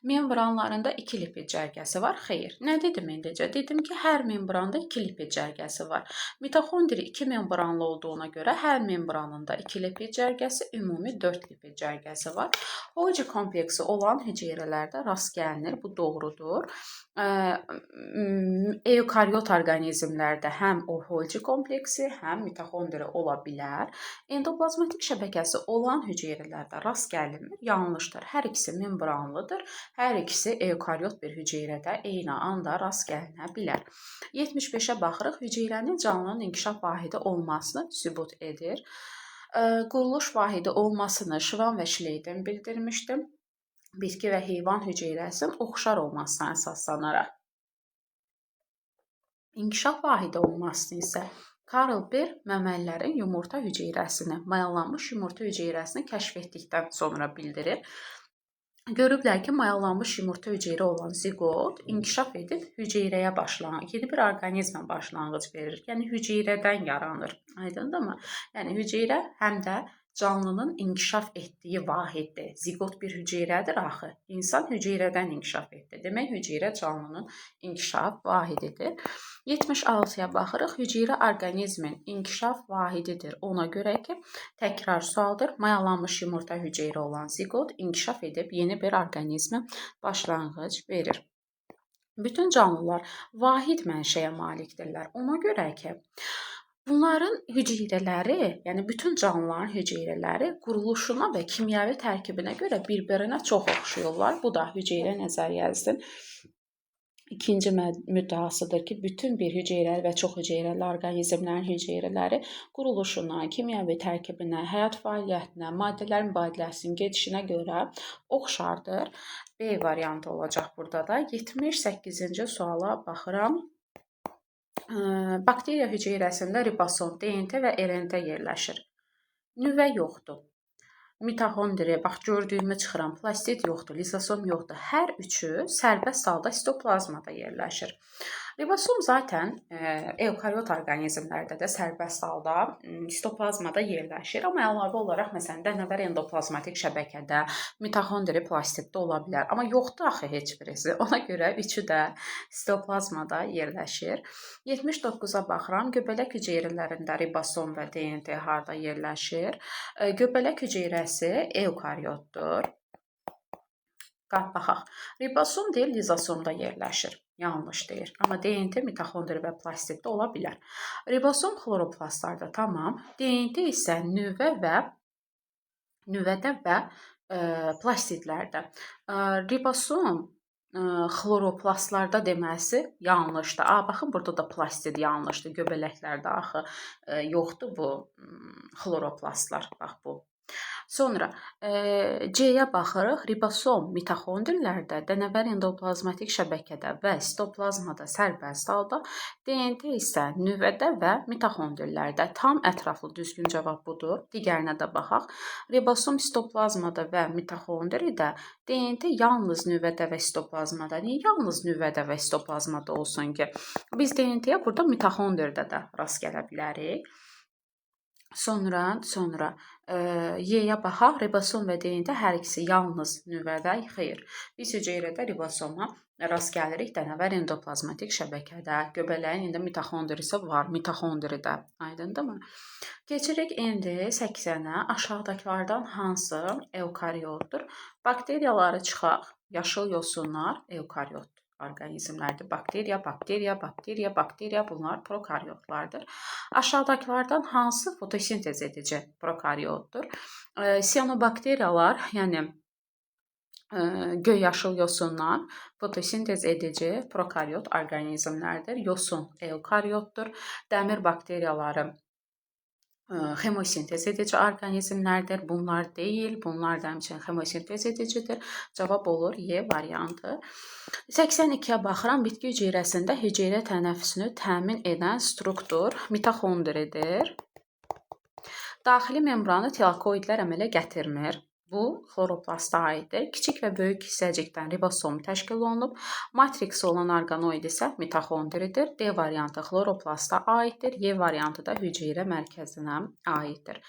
Membranlarında 2 lipid cərgəsi var. Xeyr. Nə dedim indicə? Dedim ki, hər membranda 2 lipid cərgəsi var. Mitoxondri 2 membranlı olduğuna görə hər membranında 2 lipid cərgəsi, ümumi 4 lipid cərgəsi var. Golgi kompleksi olan hüceyrələrdə rast gəlinir. Bu doğrudur. Eukaryot orqanizmlərdə həm Golgi kompleksi, həm mitoxondri ola bilər. Endoplazmatik şəbəkəsi olan hüceyrələrdə rast gəlinmir. Yanlışdır. Hər ikisi membranlıdır. Hər ikisi eukaryot bir hüceyrədə eyni anda rast gəlinə bilər. 75-ə baxırıq. Hüceyrənin canlının inkişaf vahidi olmasını sübut edir. Quruluş vahidi olmasını Şvan və Şleyden bildirmişdim. Bitki və heyvan hüceyrəsinin oxşar olmasına əsaslanaraq. İnkişaf vahidi olmasını isə Karl Beer məməlilərin yumurta hüceyrəsini, mayalanmış yumurta hüceyrəsini kəşf etdikdən sonra bildirir. Görüblər ki, mayalanmış yumurta hüceyrə olan zigot inkişaf edib hüceyrəyə yeni bir orqanizmə başlanğıc verir. Yəni hüceyrədən yaranır. Aydındırmı? Yəni hüceyrə həm də canlının inkişaf etdiyi vahiddir. Zigot bir hüceyrədir axı. İnsan hüceyrədən inkişaf etdi. Demək, hüceyrə canlının inkişaf vahididir. 76-ya baxırıq. Hüceyrə orqanizmin inkişaf vahididir. Ona görə ki, təkrar sualdır. Mayalanmış yumurta hüceyrə olan zigot inkişaf edib yeni bir orqanizmə başlanğıc verir. Bütün canlılar vahid mənşəyə malikdirlər. Ona görə ki, bunların hüceyrələri, yəni bütün canlıların hüceyrələri quruluşuna və kimyəvi tərkibinə görə bir-birinə çox oxşayırlar. Bu da hüceyrə nəzəriyyəsinin ikinci müddəasıdır ki, bütün bir hüceyrəli və çox hüceyrəli orqanizmlərin hüceyrələri quruluşuna, kimyəvi tərkibinə, həyat fəaliyyətinə, maddələrin mübadiləsinin gedişinə görə oxşardır. B variantı olacaq burada da. 78-ci suala baxıram. Bakteriya hüceyrəsində ribosom, DNT və RNT yerləşir. Nüvə yoxdur. Mitoxondri, bax gördüyümü çıxıram, plastid yoxdur, lizosom yoxdur. Hər üçü sərbəst halda sitoplazmada yerləşir. Ribosom zaten eukaryot orqanizmlərdə də sərbəst halda sitoplazmada yerləşir. Amma əlavə olaraq, məsələn, dənəvər endoplazmatik şəbəkədə, mitoxondri plastiddə ola bilər. Amma yoxdur axı heç birisi. Ona görə üçü də sitoplazmada yerləşir. 79-a baxıram. Göbələk hüceyrələrində ribosom və DNT harda yerləşir? Göbələk hüceyrəsi eukaryotdur. Baxaq. Ribosom deyil, lizosomda yerləşir. Yanlış deyir. Amma DNT mitoxondri və plastiddə ola bilər. Ribosom xloroplastlarda tamam. DNT isə nüvədə və plastidlərdə. Ribosom xloroplastlarda deməsi yanlışdır. Baxın, burada da plastid yanlışdır. Göbələklərdə axı yoxdur bu xloroplastlar. Bax bu. Sonra C-yə baxırıq. Ribosom mitoxondrilərdə, dənəvər endoplazmatik şəbəkədə və sitoplazmada sərbəst halda, DNT isə nüvədə və mitoxondrilərdə. Tam ətraflı düzgün cavab budur. Digərinə də baxaq. Ribosom sitoplazmada və mitoxondridə, DNT yalnız nüvədə və sitoplazmada. Niyə yalnız nüvədə və sitoplazmada olsun ki? Biz DNT-yə burada mitoxondridə də rast gələ bilərik. Sonra Y-yə baxaq. Ribosom və DNT hər ikisi yalnız nüvədə. Xeyr. Biz hüceyrədə ribosoma rast gəlirik dənəvər endoplazmatik şəbəkədə. Göbələyin indi mitoxondrisi var. Mitoxondridə. Aydındırmı? Keçirik indi 80-ə. Aşağıdakılardan hansı eukaryotdur? Bakteriyaları çıxaq. Yaşıl yosunlar eukaryotdur. orqanizmlərdir. Bakteriya bunlar prokaryotlardır. Aşağıdakılardan hansı fotosintez edici prokaryotdur? Siyanobakteriyalar, yəni göy yaşıl yosunlar fotosintez edici prokaryot orqanizmlərdir. Yosun eukaryotdur. Dəmir bakteriyaları xemosintez edici orqanizmlərdir. Bunlar deyil, bunlar da həmçinin xemosintez edicidir. Cavab olur Y variantı. 82-yə baxıram. Bitki hüceyrəsində hüceyrə tənəffüsünü təmin edən struktur mitoxondridir. Daxili membranı tilakoidlər əmələ gətirmir. Bu, xloroplasta aiddir. Kiçik və böyük hissəcikdən ribosom təşkil olunub. Matriksi olan orqanoid isə mitoxondridir. D variantı xloroplasta aiddir. Y variantı da hüceyrə mərkəzinə aiddir.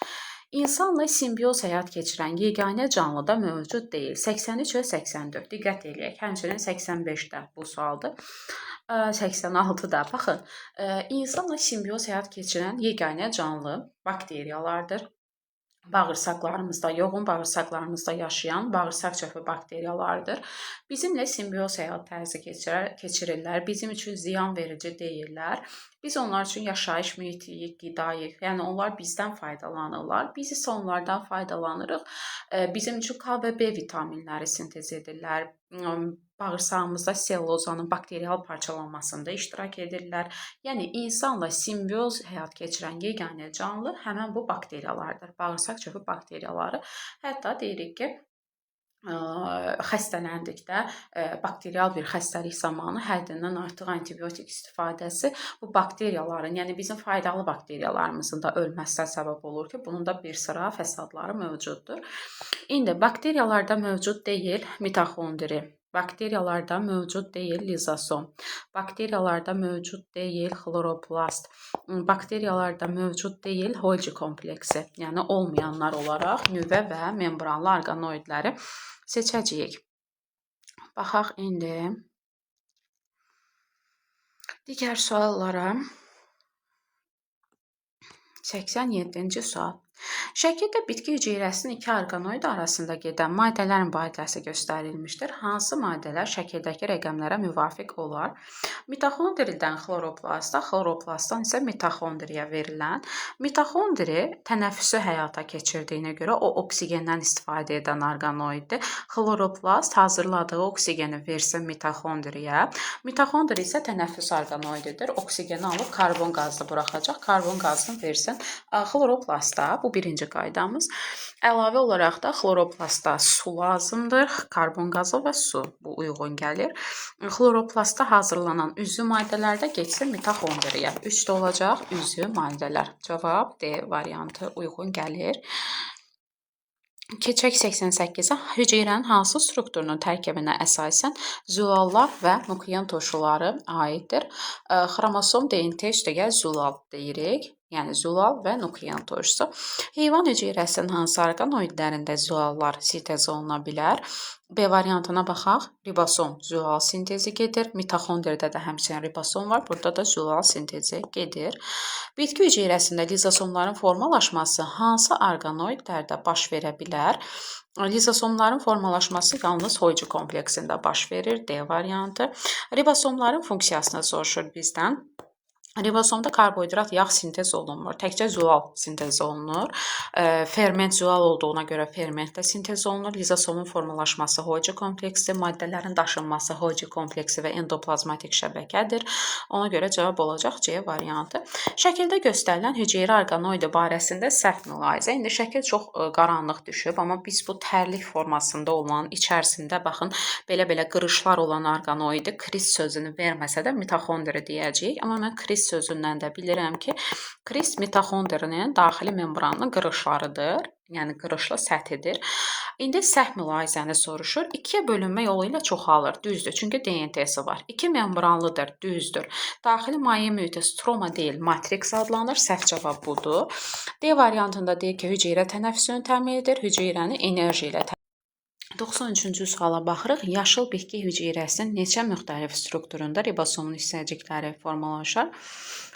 İnsanla simbioz həyat keçirən yeganə canlı da mövcud deyil. 83 və 84. Diqqət eləyək. Həmçinin 85-də bu sualdır. 86-da. Baxın, insanla simbioz həyat keçirən yeganə canlı bakteriyalardır. Bağırsaqlarımızda, yoğun bağırsaqlarımızda yaşayan bağırsaq çöpü bakteriyalardır. Bizimlə simbioz həyat tərzi keçirirlər. Bizim üçün ziyan verici deyirlər. Biz onlar üçün yaşayış mühitiyik, qidayıq. Yəni onlar bizdən faydalanırlar. Biz isə onlardan faydalanırıq. Bizim üçün K və B vitaminləri sintez edirlər. Bağırsağımızda sellulozanın bakterial parçalanmasında iştirak edirlər. Yəni insanla simbioz həyat keçirən yeganə canlı həmin bu bakteriyalardır. Bağırsaq çöpü bakteriyaları. Hətta deyirik ki, xəstələndikdə, bakterial bir xəstəlik zamanı həddindən artıq antibiotik istifadəsi bu bakteriyaların, yəni bizim faydalı bakteriyalarımızın da ölməsinə səbəb olur ki, bunun da bir sıra fəsadları mövcuddur. İndi bakteriyalarda mövcud deyil mitoxondri, bakteriyalarda mövcud deyil lizosom, bakteriyalarda mövcud deyil xloroplast, bakteriyalarda mövcud deyil Golgi kompleksi, yəni olmayanlar olaraq nüvə və membranlı orqanoidləri seçəcəyik. Baxaq indi digər suallara. 87-ci sual. Şəkildə bitki hüceyrəsinin iki orqanoid arasında gedən maddələrin mübadiləsi göstərilmişdir. Hansı maddələr şəkildəki rəqəmlərə müvafiq olar? Mitoxondridən xloroplasta, xloroplastdan isə mitoxondriya verilən. Mitoxondri tənəffüsü həyata keçirdiyinə görə o oksigendən istifadə edən orqanoiddir. Xloroplast hazırladığı oksigeni versin mitoxondriya. Mitoxondri isə tənəffüs orqanoididir. Oksigeni alıb karbon qazını buraxacaq. Karbon qazını versin xloroplasta. Bu birinci qaydamız. Əlavə olaraq da xloroplasta su lazımdır. Karbon qazı və su bu uyğun gəlir. Xloroplasta hazırlanan üzvü maddələrdə keçsin mitoxondriya. 3-də olacaq üzvü maddələr. Cavab D variantı uyğun gəlir. Keçək 88-ə. Hüceyrənin hansı strukturunun tərkibinə əsasən zülallar və nuklein turşuları aiddir? Xromosom DNT üstəgəl zülal deyirik. Yəni zülal və nuklein turşusu. Heyvan hüceyrəsinin hansı orqanoidlərində zülallar sintez oluna bilər? B variantına baxaq. Ribosom zülal sintezi gedir. Mitoxondridə də həmçinin ribosom var. Burada da zülal sintezi gedir. Bitki hüceyrəsində lizosomların formalaşması hansı orqanoidlərdə baş verə bilər? Lizosomların formalaşması yalnız Golgi kompleksində baş verir. D variantı. Ribosomların funksiyasını soruşur bizdən. Ribosomda karbohidrat yağ sintez olunmur. Təkcə zülal sintez olunur. Ferment zülal olduğuna görə ferment də sintez olunur. Lizosomun formalaşması Golgi kompleksi, maddələrin daşınması Golgi kompleksi və endoplazmatik şəbəkədir. Ona görə cavab olacaq C variantı. Şəkildə göstərilən hüceyrə orqanoidi barəsində səhv mülahizə. İndi şəkil çox qaranlıq düşüb, amma biz bu tərlik formasında olan, içərisində baxın, belə qırışlar olan orqanoidi kris sözünü verməsə də mitoxondri deyəcəyik. Amma mən kris sözündən də bilirəm ki, kris mitoxondrinin daxili membranının qırışlarıdır. Yəni qırışlı səthidir. İndi səhv mülahizəni soruşur. 2-yə bölünmə yolu ilə çoxalır. Düzdür. Çünki DNT-si var. 2 membranlıdır. Düzdür. Daxili maye mühiti stroma deyil, matriks adlanır. Səhv cavab budur. D variantında deyir ki, hüceyrə tənəffüsünü təmin edir. Hüceyrəni enerji ilə 93-cü suala baxırıq. Yaşıl bitki hüceyrəsinin neçə müxtəlif strukturunda ribosomun hissəcikləri formalaşır?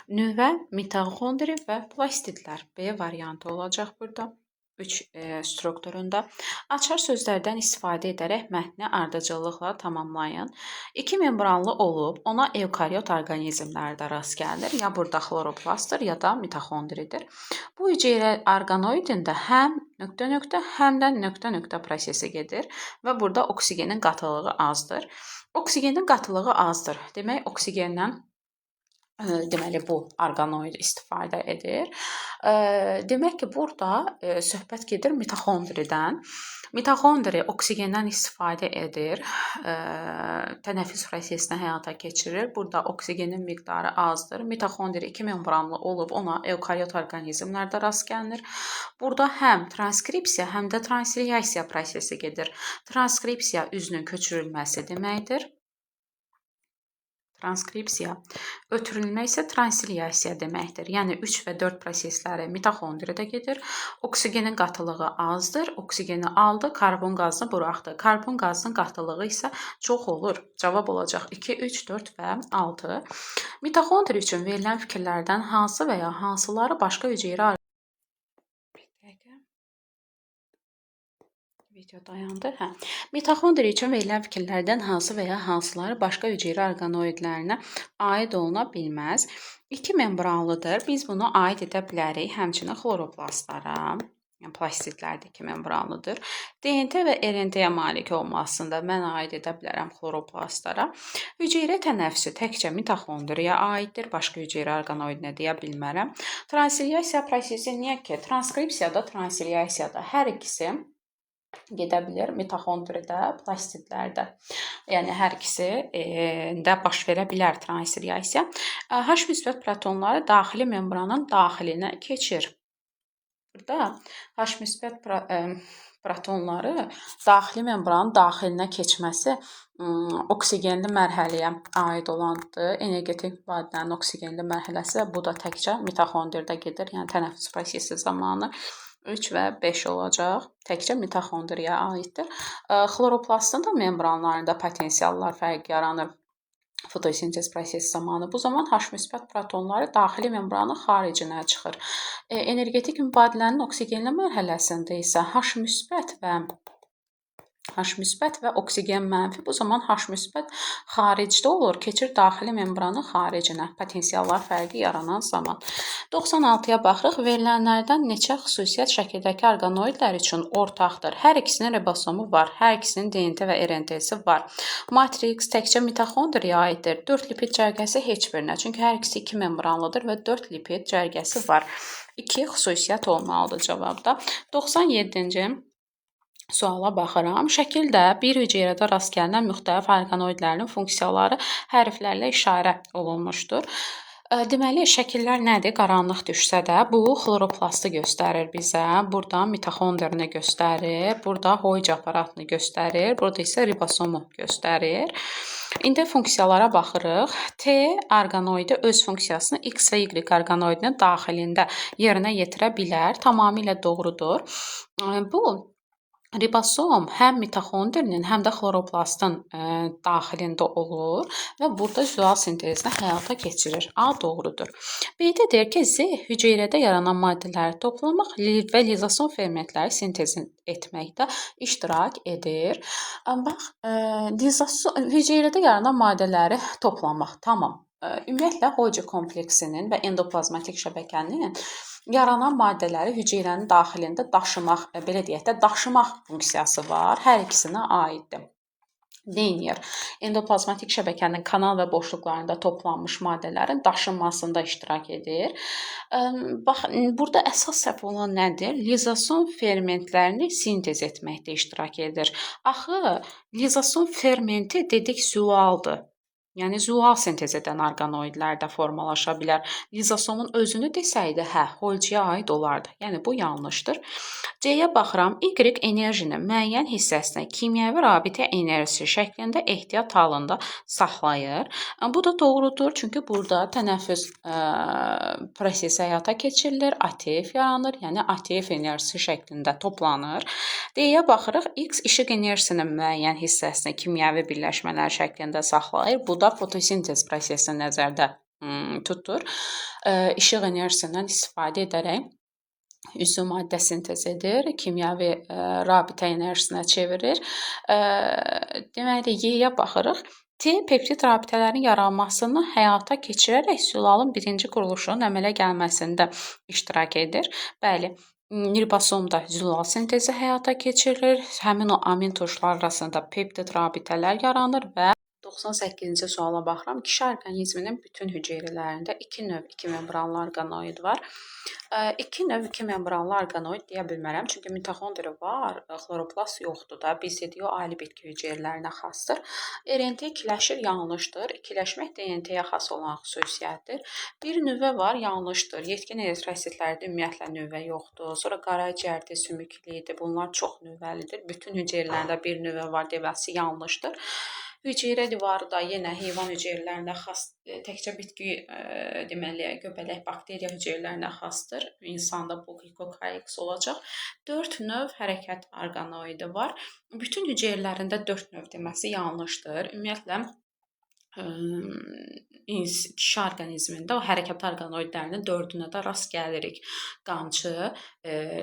Nüvə, mitoxondri və plastidlər. B variantı olacaq burada. 3 strukturunda açar sözlərdən istifadə edərək mətni ardıcıllıqla tamamlayın. 2 membranlı olub, ona evkaryot orqanizmlərdə rast gəlinir. Ya burada xloroplastdır, ya da mitoxondridir. Bu hüceyrə orqanoidində həm nöqtə-nöqtə, həm də nöqtə-nöqtə prosesi gedir və burada oksigenin qatılığı azdır. Oksigenin qatılığı azdır. Demək, oksigendən deməli bu orqanoid istifadə edir. Demək ki, burada söhbət gedir mitoxondridən. Mitoxondri oksigendən istifadə edir, tənəffüs prosesini həyata keçirir. Burada oksigenin miqdarı azdır. Mitoxondri 2 membranlı olub, ona evkaryot orqanizmlərdə rast gəlinir. Burada həm transkripsiya, həm də transliyasiya prosesi gedir. Transkripsiya üzünün köçürülməsi deməkdir. Transkripsiya, ötürülmə isə transliyasiya deməkdir. Yəni 3 və 4 prosesləri mitoxondridə gedir. Oksigenin qatılığı azdır. Oksigeni aldı, karbon qazını buraxdı. Karbon qazının qatılığı isə çox olur. Cavab olacaq 2, 3, 4 və 6. Mitoxondri üçün verilən fikirlərdən hansı və ya hansıları başqa hüceyrə Video dayandı. Mitoxondri üçün verilən fikirlərdən hansı və ya hansıları başqa hüceyrə orqanoidlərinə aid oluna bilməz? 2 membranlıdır. Biz bunu aid edə bilərik həmçinin xloroplastlara. Yəni plastidlər də 2 membranlıdır. DNT və RNT-yə malik olmasında mən aid edə bilərəm xloroplastlara. Hüceyrə tənəffüsü təkcə mitoxondriyə aiddir. Başqa hüceyrə orqanoidinə deyə bilmərəm. Transliyasiya prosesi niyə ki? Transkripsiyada, transliyasiyada hər ikisi gedə bilir mitoxondridə, plastidlərdə. Yəni hər ikisi də baş verə bilər transliyasiya. H müsbət protonları daxili membranın daxilinə keçir. Burada H müsbət protonları daxili membranın daxilinə keçməsi oksigenli mərhələyə aid olandır. Energetik mübadilələrin oksigenli mərhələsi bu da təkcə mitoxondridə gedir. Yəni tənəffüs prosesi zamanı 3 və 5 olacaq. Təkcə mitoxondriyə aiddir. Xloroplastın da membranlarında potensiallar fərqi yaranır fotosintez prosesi zamanı. Bu zaman H müsbət protonları daxili membranın xaricinə çıxır. Energetik mübadilənin oksigenli mərhələsində isə H müsbət və oksigen mənfi. Bu zaman H müsbət xaricdə olur, keçir daxili membranın xaricinə. Potensiallar fərqi yaranan zaman. 96-ya baxırıq. Verilənlərdən neçə xüsusiyyət şəkildəki orqanoidlər üçün ortaqdır? Hər ikisinin ribosomu var, hər ikisinin DNT və RNT-si var. Matrix təkcə mitoxondriyə aiddir. 4 lipid cərgəsi heç birinə. Çünki hər ikisi 2 membranlıdır və 4 lipid cərgəsi var. 2 xüsusiyyət olmalıdır cavabda. 97-ci suala baxıram. Şəkildə bir hüceyrədə rast gəlinən müxtəlif orqanoidlərin funksiyaları hərflərlə işarə olunmuşdur. Deməli, şəkillər nədir? Qaranlıq düşsə də bu xloroplastı göstərir bizə. Burada mitoxondrini göstərir. Burada Golgi aparatını göstərir. Burada isə ribosomu göstərir. İndi funksiyalara baxırıq. T orqanoidi öz funksiyasını X və Y orqanoidinin daxilində yerinə yetirə bilər. Tamamilə doğrudur. Bu ribosom həm mitoxondrinin, həm də xloroplastın daxilində olur və burada züal sintezini həyata keçirir. A doğrudur. B-də deyir ki, Z hüceyrədə yaranan maddələri toplamaq və lizosom fermentləri sintez etməkdə iştirak edir. Bax, hüceyrədə yaranan maddələri toplamaq. Tamam. Ümumiyyətlə Golgi kompleksinin və endoplazmatik şəbəkənin yaranan maddələri hüceyrənin daxilində daşımaq, belə deyək də, daşımaq funksiyası var. Hər ikisinə aiddir. Neynir? Endoplazmatik şəbəkənin kanal və boşluqlarında toplanmış maddələrin daşınmasında iştirak edir. Bax, burada əsas səhv olan nədir? Lizosom fermentlərini sintez etməkdə iştirak edir. Axı, lizosom fermenti dedik züaldır. Yəni, züal sintez edən orqanoidlərdə formalaşa bilər. Lizosomun özünü desəydi, Golgiyə aid olardı. Yəni, bu yanlışdır. C-yə baxıram. Y enerjinin müəyyən hissəsini kimyəvi rabitə enerjisi şəklində ehtiyat halında saxlayır. Bu da doğrudur. Çünki burada tənəffüs prosesi həyata keçirilir. ATF yaranır. Yəni, ATF enerjisi şəklində toplanır. D-yə baxırıq. X işıq enerjisinin müəyyən hissəsini kimyəvi birləşmələr şəklində saxlayır. Bu da fotosintez prosesini nəzərdə tutur. İşıq enerjisindən istifadə edərək üzüm maddə sintez edir, kimyəvi rabitə enerjisinə çevirir. Deməli, Y-yə baxırıq. T peptid rabitələrin yaranmasını həyata keçirərək zülalın birinci quruluşunun əmələ gəlməsində iştirak edir. Bəli, ribosomda zülal sintezi həyata keçirilir. Həmin o amin turşular arasında peptid rabitələr yaranır və 98-ci suala baxıram. Kişi orqanizminin bütün hüceyrələrində 2 növ 2 membranlı orqanoid var. 2 növ 2 membranlı orqanoid deyə bilmərəm, çünki mitoxondri var, xloroplast yoxdur da. BCDO ali bitki hüceyrələrinə xasdır. RNT ikiləşir, yanlışdır. İkiləşmək DNT-yə xas olan xüsusiyyətdir. Bir nüvə var, yanlışdır. Yetkin eritrositlərdə ümumiyyətlə nüvə yoxdur. Sonra qaraciyərdə sümüklüdür. Bunlar çox nüvəlidir. Bütün hüceyrələrdə bir nüvə var deməsi yanlışdır. Hüceyrə divarı da yenə heyvan hüceyrələrinə xas, təkcə bitki deməli göbələk bakteriya hüceyrələrinə xasdır. İnsanda bu glikokalyks olacaq. 4 növ hərəkət orqanoidi var. Bütün hüceyrələrində 4 növ deməsi yanlışdır. Ümumiyyətlə kişi orqanizmində o hərəkət orqanoidlərinin 4-ünə də rast gəlirik. Qamçı,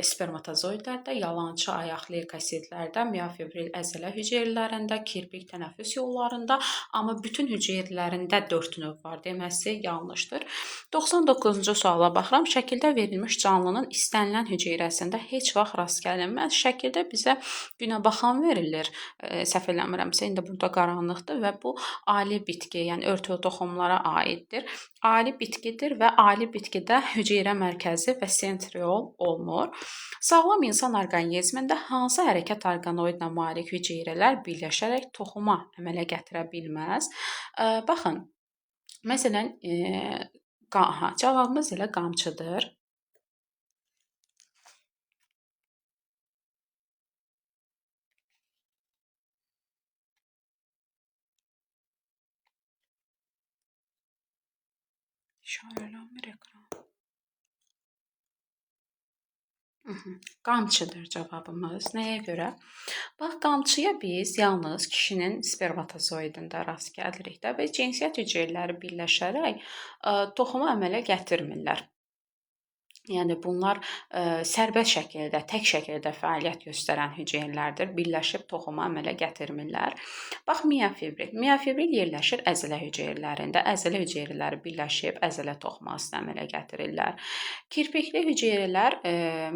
spermatozoidlərdə, yalançı ayaq leykositlərdə, miofibril əzələ hüceyrələrində, kirpik tənəffüs yollarında, amma bütün hüceyrələrində 4 növ var deməsi yanlışdır. 99-cu suala baxıram. Şəkildə verilmiş canlının istənilən hüceyrəsində heç vaxt rast gəlinməz. Şəkildə bizə günəbaxan verilir. Səhv eləmirəmsə, indi burada qaranlıqdır və bu ali bitki, yəni örtülü toxumlara aiddir. Ali bitkidir və ali bitkidə hüceyrə mərkəzi və sentriol olmur. Sağlam insan orqanizmində hansı hərəkət orqanoidinə malik hüceyrələr birləşərək toxuma əmələ gətirə bilməz? Baxın, məsələn, cavabımız elə qamçıdır. İşarələnmir ekran. Qamçıdır cavabımız. Nəyə görə? Bax, qamçıya biz yalnız kişinin spermatozoidində rast gəlirik də və cinsiyyət hüceyrələri birləşərək toxuma əmələ gətirmirlər. Yəni bunlar sərbəst şəkildə, tək şəkildə fəaliyyət göstərən hüceyrələrdir. Birləşib toxuma əmələ gətirmirlər. Bax, miofibril. Miofibril yerləşir əzələ hüceyrələrində. Əzələ hüceyrələri birləşib əzələ toxumasına əmələ gətirirlər. Kirpikli hüceyrələr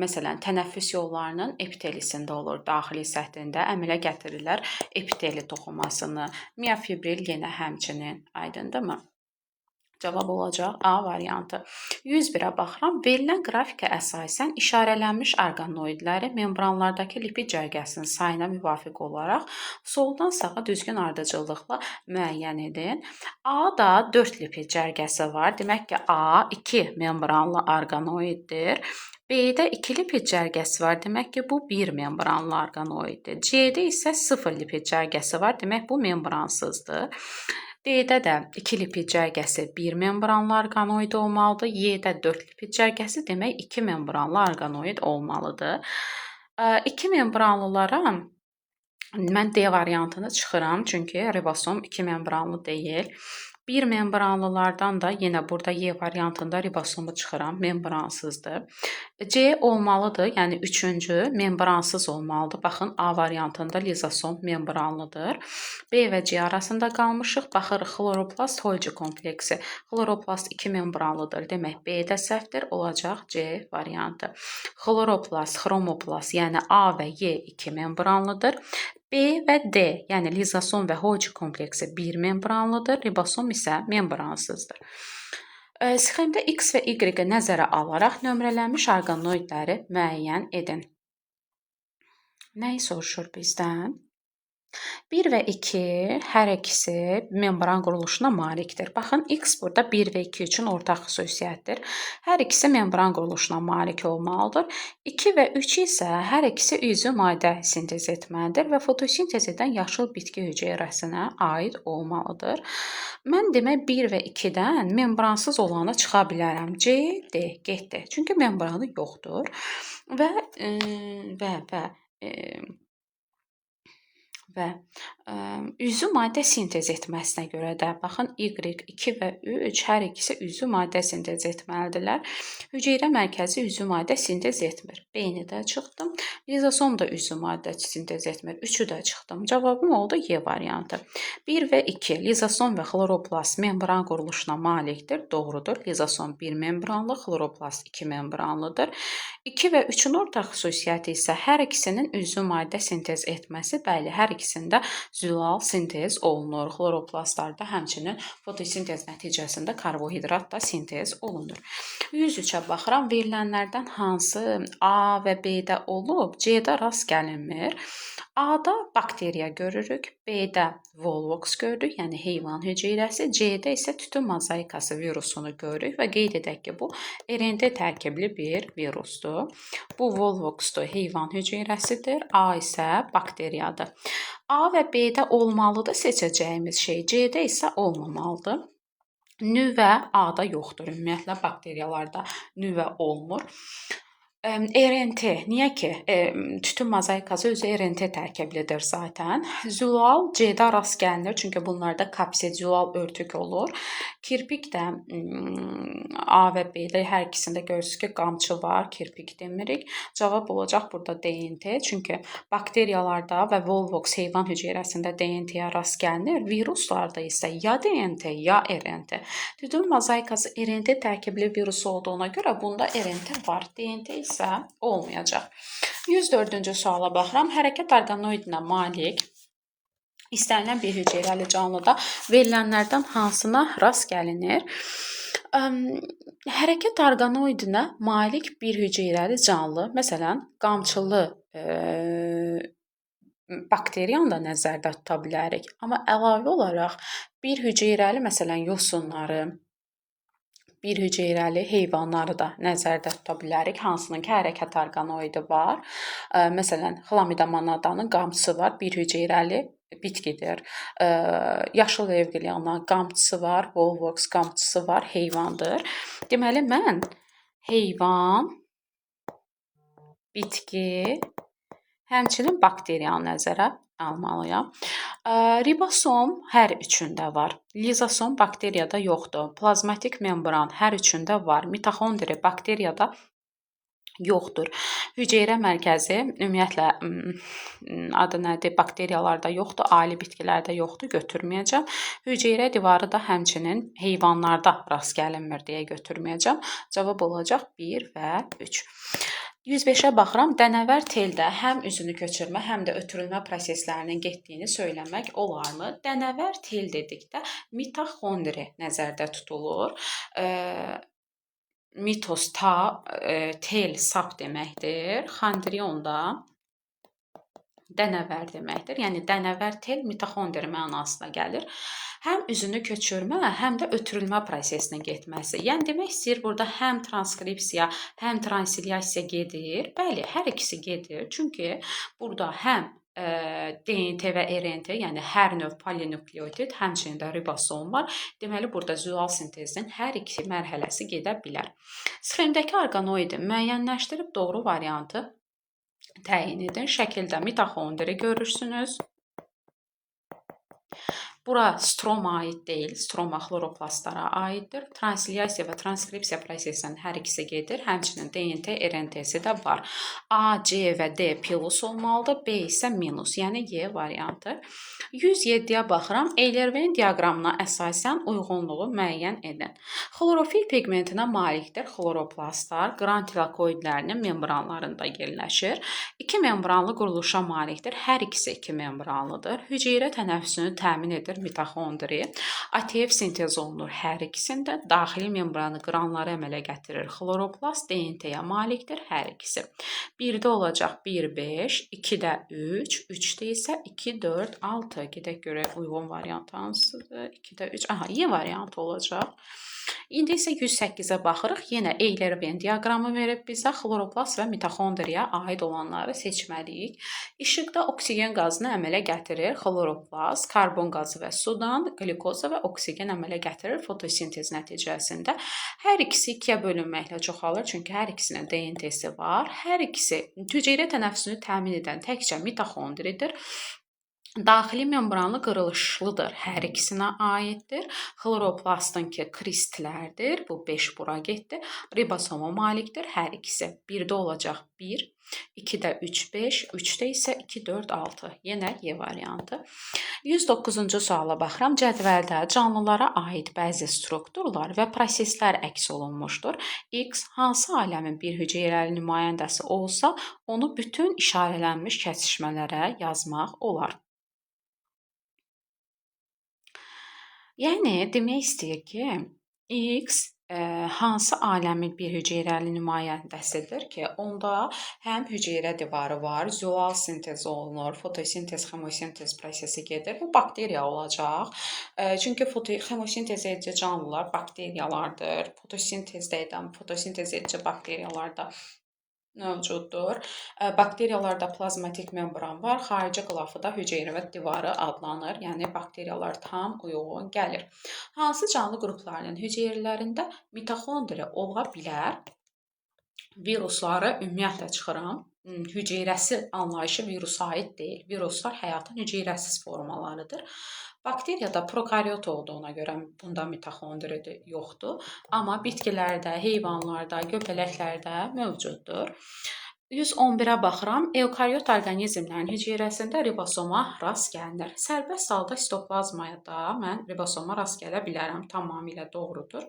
məsələn tənəffüs yollarının epitelisində olur, daxili səthində əmələ gətirirlər epiteli toxumasını. Miofibril yenə həmçinin, aydındırmı? Cavab olacaq A variantı. 101-ə baxıram. Verilən qrafikə əsasən işarələnmiş orqanoidləri membranlardakı lipid cərgəsinin sayına müvafiq olaraq soldan sağa düzgün ardıcıllıqla müəyyən edin. A-da 4 lipid cərgəsi var. Demək ki, A 2 membranlı orqanoiddir. B-də 2 lipid cərgəsi var. Demək ki, bu 1 membranlı orqanoiddir. C-də isə 0 lipid cərgəsi var. Demək, bu membransızdır. D-də də 2 lipid cərgəsi 1 membranlı orqanoid olmalıdır. Y-də 4 lipid cərgəsi demək 2 membranlı orqanoid olmalıdır. 2 membranlılara mən D variantını çıxıram, çünki ribosom 2 membranlı deyil. 1 membranlılardan da yenə burada Y variantında ribosomu çıxıram, membransızdır. C olmalıdır, yəni 3-cü membransız olmalıdır. Baxın, A variantında lizosom membranlıdır. B və C arasında qalmışıq. Baxırıq, xloroplast Golgi kompleksi. Xloroplast 2 membranlıdır. Demək, B də səhvdir, olacaq C variantı. Xloroplast, xromoplast, yəni A və Y 2 membranlıdır. B və D, yəni lizosom və Golgi kompleksi 1 membranlıdır, ribosom isə membransızdır. Sxemdə X və Y-i nəzərə alaraq nömrələnmiş orqanoidləri müəyyən edin. Nəyi soruşur bizdən? 1 və 2 hər ikisi membran quruluşuna malikdir. Baxın, X burada 1 və 2 üçün ortaq xüsusiyyətdir. Hər ikisi membran quruluşuna malik olmalıdır. 2 və 3 isə hər ikisi üzüm maddə sintez etməlidir və fotosintez edən yaşıl bitki hüceyrəsinə aid olmalıdır. Mən demək 1 və 2-dən membransız olanı çıxa bilərəm. C, D, getdi. Çünki membranı yoxdur və Üzvü maddə sintez etməsinə görə də baxın Y2 və 3 hər ikisi üzvü maddə sintez etməlidirlər. Hüceyrə mərkəzi üzvü maddə sintez etmir. B-ni də çıxdım. Lizosom da üzvü maddə sintez etmir. 3-ü də çıxdım. Cavabım oldu Y variantı. 1 və 2 lizosom və xloroplast membran quruluşuna malikdir. Doğrudur. Lizosom 1 membranlı, xloroplast 2 membranlıdır. 2 və 3-ün ortaq xüsusiyyəti isə hər ikisinin üzvü maddə sintez etməsi. Bəli, hər ikisində zülal sintez olunur. Xloroplastlarda həmçinin fotosintez nəticəsində karbohidrat da sintez olunur. 103-ə baxıram. Verilənlərdən hansı A və B-də olub, C-də rast gəlinmir? A-da bakteriya görürük, B-də Volvox görürük, yəni heyvan hüceyrəsi, C-də isə tütün mozaikası virusunu görürük və qeyd edək ki, bu RNT tərkibli bir virusdur. Bu Volvoxdur, heyvan hüceyrəsidir, A isə bakteriyadır. A və B-də olmalıdır seçəcəyimiz şey, C-də isə olmamalıdır. Nüvə A-da yoxdur, ümumiyyətlə bakteriyalarda nüvə olmur. RNT, niyə ki? Tütün mozaikası özü RNT tərkiblidir zaten. Zülal C-də rast gəlinir, çünki bunlarda kapsid zülal örtük olur. Kirpik də A və B-də hər ikisində görürsünüz ki, qamçı var, kirpik demirik. Cavab olacaq burada DNT, çünki bakteriyalarda və Volvox heyvan hüceyrəsində DNT-yə rast gəlinir. Viruslarda isə ya DNT, ya RNT. Tütün mozaikası RNT tərkibli virus olduğuna görə bunda RNT var. DNT isə olmayacaq. 104-cü suala baxıram. Hərəkət orqanoidinə malik istənilən bir hüceyrəli canlıda verilənlərdən hansına rast gəlinir? Hərəkət orqanoidinə malik bir hüceyrəli canlı, məsələn, qamçılı bakteriyanı da nəzərdə tuta bilərik. Amma əlavə olaraq bir hüceyrəli, məsələn, yosunları, bir hüceyrəli heyvanları da nəzərdə tuta bilərik, hansının ki, hərəkət orqanoidi var. Məsələn, Chlamydia monadanın qamçısı var, bir hüceyrəli bitkidir. Yaşıl evqiliyanın qamçısı var, Volvox qamçısı var, heyvandır. Deməli, mən heyvan, bitki, həmçinin bakteriyanı nəzərə almalıyam. Ribosom hər üçündə var. Lizosom bakteriyada yoxdur. Plazmatik membran hər üçündə var. Mitoxondri bakteriyada yoxdur. Hüceyrə mərkəzi ümumiyyətlə adı nədir? Bakteriyalarda yoxdur, ali bitkilərdə yoxdur, götürməyəcəm. Hüceyrə divarı da həmçinin heyvanlarda rast gəlinmir deyə götürməyəcəm. Cavab olacaq 1 və 3. 105-ə baxıram. Dənəvər teldə həm üzünü köçürmə, həm də ötürülmə proseslərinin getdiyini söyləmək olarmı? Dənəvər tel dedikdə mitoxondri nəzərdə tutulur. Mitos tel sap deməkdir. Xondrion da dənəvər deməkdir. Yəni dənəvər tel mitoxondri mənasına gəlir. Həm üzünü köçürmə, həm də ötürülmə prosesinin getməsi. Yəni demək istəyir burada həm transkripsiya, həm transilyasiya gedir. Bəli, hər ikisi gedir. Çünki burada həm DNT və RNT, yəni hər növ polinukleotid, həmçinin də ribosom var. Deməli, burada zülal sintezinin hər iki mərhələsi gedə bilər. Sxemdəki orqanoidi müəyyənləşdirib doğru variantı təyin edin. Şəkildə mitoxondri görürsünüz. Bura stroma aid deyil, stroma xloroplastlara aiddir. Transilyasiya və transkripsiya prosesinin hər ikisi gedir. Həmçinin DNT, RNT-si də var. A, C və D plus olmalıdır, B isə minus, yəni Y variantı. 107-yə baxıram. Eylerveyn diaqramına əsasən uyğunluğu müəyyən edin. Xlorofil pigmentinə malikdir xloroplastlar, qran tilakoidlərinin membranlarında yerləşir. 2 membranlı quruluşa malikdir. Hər ikisi 2 membranlıdır. Hüceyrə tənəffüsünü təmin edir mitoxondri. ATF sintez olunur hər ikisində. Daxili membranı qranları əmələ gətirir. Xloroplast DNT-yə malikdir hər ikisi. 1-də olacaq 1, 5, 2-də 3, 3-də isə 2, 4, 6. Gedək görək uyğun variant hansıdır? 2-də 3, Y variantı olacaq. İndi isə 108-ə baxırıq. Yenə Eylerveyn diaqramı verib bizə xloroplast və mitoxondriya aid olanları seçməliyik. İşıqda oksigen qazını əmələ gətirir xloroplast, karbon qazı və sudan glikoza və oksigen əmələ gətirir fotosintez nəticəsində. Hər ikisi 2-yə bölünməklə çoxalır, çünki hər ikisinin DNT-si var. Hər ikisi hüceyrə tənəffüsünü təmin edən təkcə mitoxondridir. Daxili membranlı qırılışlıdır. Hər ikisinə aiddir. Xloroplastınki kristlərdir. Bu 5 bura getdi. Ribosoma malikdir hər ikisi. 1-də olacaq 1, 2-də 3, 5, 3-də isə 2, 4, 6. Yenə Y variantı. 109-cu suala baxıram. Cədvəldə canlılara aid bəzi strukturlar və proseslər əks olunmuşdur. X hansı aləmin bir hüceyrəli nümayəndəsi olsa, onu bütün işarələnmiş kəsişmələrə yazmaq olar. Yəni demək istəyir ki, X hansı aləmin bir hüceyrəli nümayəndəsidir ki, onda həm hüceyrə divarı var, züal sintez olunur, fotosintez, xemosintez prosesi gedir. Bu bakteriya olacaq. Çünki xemosintez edici canlılar bakteriyalardır. Fotosintezdə edən fotosintez edici bakteriyalar da mövcuddur. Bakteriyalarda plazmatik membran var. Xarici qılafı da hüceyrə divarı adlanır. Yəni bakteriyalar tam uyğun gəlir. Hansı canlı qruplarının hüceyrələrində mitoxondriya ola bilər? Virusları ümumiyyətlə çıxıram. Hüceyrəsi anlayışı virusa aid deyil. Viruslar həyatın hüceyrəsiz formalarıdır. Bakteriyada prokaryot olduğuna görə bunda mitoxondri yoxdur. Amma bitkilərdə, heyvanlarda, göbələklərdə mövcuddur. 111-ə baxıram. Eukaryot orqanizmlərin hüceyrəsində ribosoma rast gəlinir. Sərbəst halda sitoplazmaya da mən ribosoma rast gələ bilərəm. Tamamilə doğrudur.